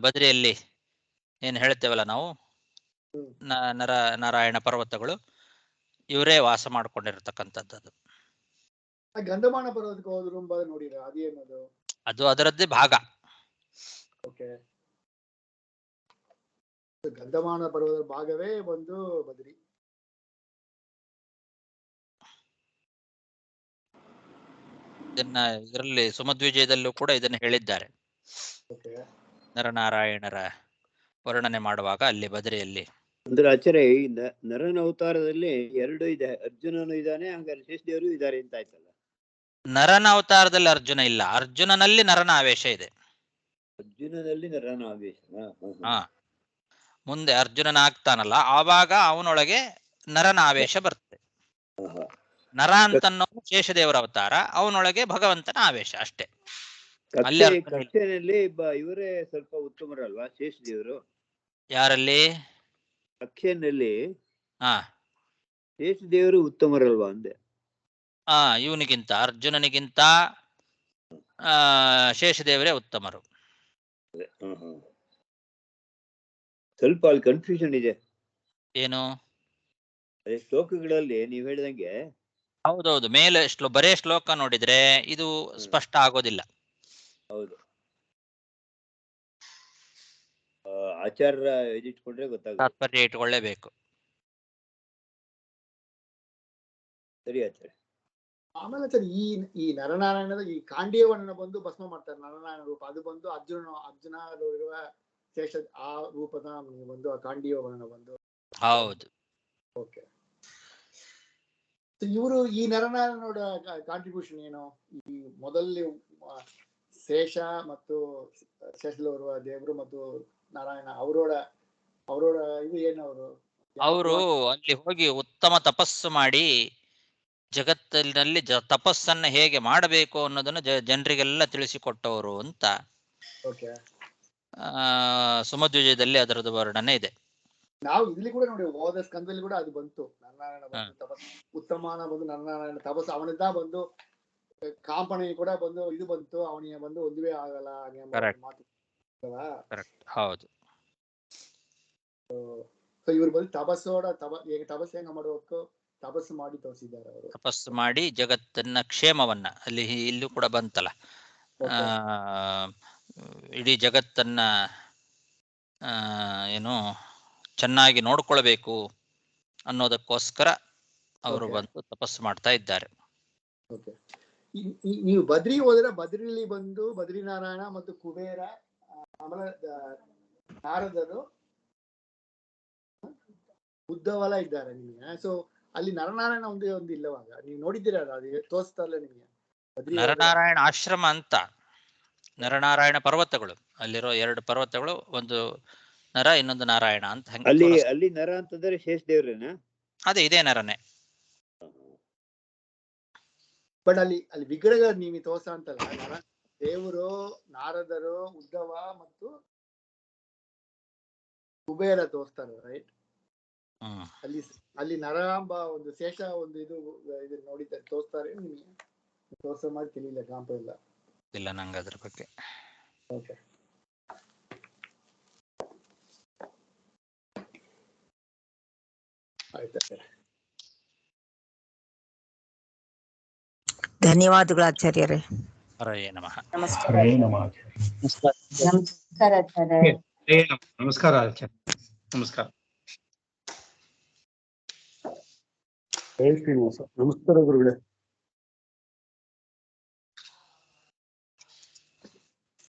ಬದ್ರಿಯಲ್ಲಿ ಏನ್ ಹೇಳ್ತೇವಲ್ಲ ನಾವು, ನಾರಾಯಣ ಪರ್ವತಗಳು, ಇವರೇ ವಾಸ ಮಾಡ್ಕೊಂಡಿರತಕ್ಕಂಥದ್ದು. ಗಂಧಮಾನ ಪರ್ವತಕ್ಕೆ ಹೋದ್ರು ನೋಡಿರ, ಅದೇನದು? ಅದು ಅದರದ್ದೇ ಭಾಗ. ಓಕೆ, ಗಂಧಮಾನ ಪರ್ವತದ ಭಾಗವೇ ಒಂದು ಬದ್ರಿ. ಇದರಲ್ಲಿ ಸುಮಧ್ವಿಜಯದಲ್ಲೂ ಕೂಡ ಇದನ್ನು ಹೇಳಿದ್ದಾರೆ. ನರನಾರಾಯಣರ ವರ್ಣನೆ ಮಾಡುವಾಗ ಅಲ್ಲಿ ಬದರಿಯಲ್ಲಿ. ಅಂದ್ರೆ ಆಚಾರ್ಯ, ಈ ನರನ ಅವತಾರದಲ್ಲಿ 2 ಇದೆ, ಅರ್ಜುನನು ಇದ್ದಾನೆ, ಹಂಗಾರೆ ಶೇಷದೇವರು ಇದ್ದಾರೆ ಅಂತ ಆಯ್ತಲ್ಲ. ನರನ ಅವತಾರದಲ್ಲಿ ಅರ್ಜುನ ಇಲ್ಲ, ಅರ್ಜುನನಲ್ಲಿ ನರನ ಆವೇಶ ಇದೆ. ಅರ್ಜುನನಲ್ಲಿ ನರನ ಆವೇಶ. ಮುಂದೆ ಅರ್ಜುನನ ಆಗ್ತಾನಲ್ಲ, ಆವಾಗ ಅವನೊಳಗೆ ನರನ ಆವೇಶ ಬರ್ತದೆ. ನರ ಅಂತನ್ನೋ ಶೇಷದೇವರ ಅವತಾರ, ಅವನೊಳಗೆ ಭಗವಂತನ ಆವೇಶ ಅಷ್ಟೇ. ಕಕ್ಷೆಯಲ್ಲಿ ಇವರೇ ಸ್ವಲ್ಪ ಉತ್ತಮರಲ್ವಾ ಶೇಷದೇವರು? ಯಾರಲ್ಲಿ? ಕಕ್ಷೆಯಲ್ಲಿ ಶೇಷದೇವರು ಉತ್ತಮರಲ್ವಾ ಅಂದೆ. ಇವನಿಗಿಂತ, ಅರ್ಜುನನಿಗಿಂತ ಶೇಷದೇವರೇ ಉತ್ತಮರು. ಸ್ವಲ್ಪ ಅಲ್ಲಿ ಕನ್ಫ್ಯೂಷನ್ ಇದೆ. ಏನು? ಅದೇ ಶ್ಲೋಕಗಳಲ್ಲಿ ನೀವ್ ಹೇಳಿದಂಗೆ. ಹೌದೌದು, ಮೇಲೆ ಬರೇ ಶ್ಲೋಕ ನೋಡಿದ್ರೆ ಇದು ಸ್ಪಷ್ಟ ಆಗೋದಿಲ್ಲ. ಹೌದು, ಆಚಾರ್ಯ ಇದಿಟ್ಕೊಂಡ್ರೆ ಗೊತ್ತಾಗುತ್ತೆ, ತಾತ್ಪರ್ಯ ಇಟ್ಕೊಳ್ಳೇಬೇಕು. ಸರಿ ಆಚಾರ್ಯ. ಆಮೇಲೆ ಸರ್ ಈ ನರನಾರಾಯಣದ ಈ ಕಾಂಡೀಯವನ್ನ ಬಂದು ಭಸ್ಮ ಮಾಡ್ತಾರೆ, ನರನಾರಾಯಣ ರೂಪ. ಅದು ಬಂದು ಅರ್ಜುನ ಇರುವ ಶೇಷ ಆ ರೂಪದ ಬಂದು ಆ ಕಾಂಡೀಯವನ್ನ ಬಂದು. ಹೌದು. ಓಕೆ, ಇವರು ಈ ನರನಾರಾಯಣೋಡ ಕಾಂಟ್ರಿಬ್ಯೂಷನ್ ಏನು? ಈ ಮೊದಲನೇ ಶೇಷ ಮತ್ತು ಶೇಷಲೋರುವ ದೇವರು ಮತ್ತು ನಾರಾಯಣ ಅವರೋಡ ಇದು ಏನು? ಅವರು ಅಲ್ಲಿ ಹೋಗಿ ಉತ್ತಮ ತಪಸ್ಸು ಮಾಡಿ ಜಗತ್ತಿನಲ್ಲಿ ತಪಸ್ಸನ್ನ ಹೇಗೆ ಮಾಡಬೇಕು ಅನ್ನೋದನ್ನ ಜನರಿಗೆಲ್ಲ ತಿಳಿಸಿಕೊಟ್ಟವರು ಅಂತ ಸುಮಧ್ವಿಜಯದಲ್ಲಿ ಅದರದ್ದು ವರ್ಣನೆ ಇದೆ. ನಾವು ಇಲ್ಲಿ ಕೂಡ ನೋಡಿ, ಹೋದ ಸ್ಕಂದದಲ್ಲಿ ಕೂಡ ಅದು ಬಂತು. ನರನಾರಾಯಣ ಬಂದು ತಪಸ್ಸು ಉತ್ತಮಾನ ಬಂದು ನರನಾರಾಯಣ ತಪಸ್ಸು ಅವನಿದ್ದ ಬಂದು ಕಾಂಪಣಿ ಕೂಡ ಬಂದು ಇದು ಬಂತು, ಅವನಿಗೆ ಬಂದು ಒಂದುವೇ ಆಗಲ್ಲ ಮಾತು. ಹೌದು. ಸೊ ಇವ್ರು ಬಂದು ತಪಸ್ಸು ಹೆಂಗ ಮಾಡಬೇಕು, ತಪಸ್ಸು ಮಾಡಿ ತೋರಿಸಿದ್ದಾರೆ ಅವರು. ತಪಸ್ಸು ಮಾಡಿ ಜಗತ್ತನ್ನ ಕ್ಷೇಮವನ್ನ, ಅಲ್ಲಿ ಇಲ್ಲೂ ಕೂಡ ಬಂತಲ್ಲ, ಇಡೀ ಜಗತ್ತನ್ನ ಏನು ಚೆನ್ನಾಗಿ ನೋಡ್ಕೊಳ್ಬೇಕು ಅನ್ನೋದಕ್ಕೋಸ್ಕರ ಅವರು Okay. ಬಂದು ತಪಸ್ಸು ಮಾಡ್ತಾ ಇದ್ದಾರೆ. ಓಕೆ. ನೀವು ಬದ್ರಿ ಹೋದ್ರೆ ಬದ್ರಿಲಿ ಬಂದು ಬದ್ರಿನಾರಾಯಣ ಮತ್ತು ಕುಬೇರ ಆಮೇಲೆ ನಾರದರು ಉದ್ದವಲ ಇದ್ದಾರೆ ನಿಮಗೆ. ಸೊ ಅಲ್ಲಿ ನರನಾರಾಯಣ ಒಂದು ಇಲ್ಲವಾಗ ನೀವು ನೋಡಿದ್ದೀರಾ? ಅದು ತೋರಿಸ್ತಾ ಇಲ್ಲ ನಿಮಗೆ ಬದ್ರಿ ನರನಾರಾಯಣ ಆಶ್ರಮ ಅಂತ, ನರನಾರಾಯಣ ಪರ್ವತಗಳು, ಅಲ್ಲಿರೋ 2 ಪರ್ವತಗಳು, ಒಂದು ನರ ಇನ್ನೊಂದು ನಾರಾಯಣ ಅಂತ ಹಂಗೆ ಅಲ್ಲಿ ತೋರಿಸ್ತಾರೆ. ಅಲ್ಲಿ ನರ ಅಂತಂದ್ರೆ ಶೇಷ ದೇವ್ರೇನಾ? ಅದೇ ಇದೇ ನರನೇ. ಬಟ್ ಅಲ್ಲಿ ವಿಗ್ರಹ ನೀವು ತೋರ್ಸ ಅಂತಲ್ಲ, ದೇವರು, ನಾರದರು, ಉದ್ದವ ಮತ್ತು ಕುಬೇರ ತೋರಿಸ್ತಾರೆ, ರೈಟ್? ಅಲ್ಲಿ ನರಾಂಬ ಒಂದು ಶೇಷ ಒಂದು ಇದು ನೋಡಿದ್ದಾರೆ, ತೋರಿಸ್ತಾರೆ. ನಿಮಗೆ ತೋರ್ಸೋ ಮಾಡಿ ತಿಳಿಲ್ಲ, ಕಾಂಪ ಇಲ್ಲ ನಂಗೆ ಅದ್ರ ಬಗ್ಗೆ. ಓಕೆ. ಆಯ್ತಾ? ಧನ್ಯವಾದಗಳು ಆಚಾರ್ಯರೇ. ಹರಯೇ ನಮಃ. ನಮಸ್ಕಾರ. ನಮಸ್ಕಾರ ಆಚಾರ್ಯ. ನಮಸ್ಕಾರ ಆಚಾರ್ಯ. ನಮಸ್ಕಾರ. ಜೈ ಶ್ರೀನಿವಾಸ. ನಮಸ್ಕಾರ ಗುರುಗಳೇ.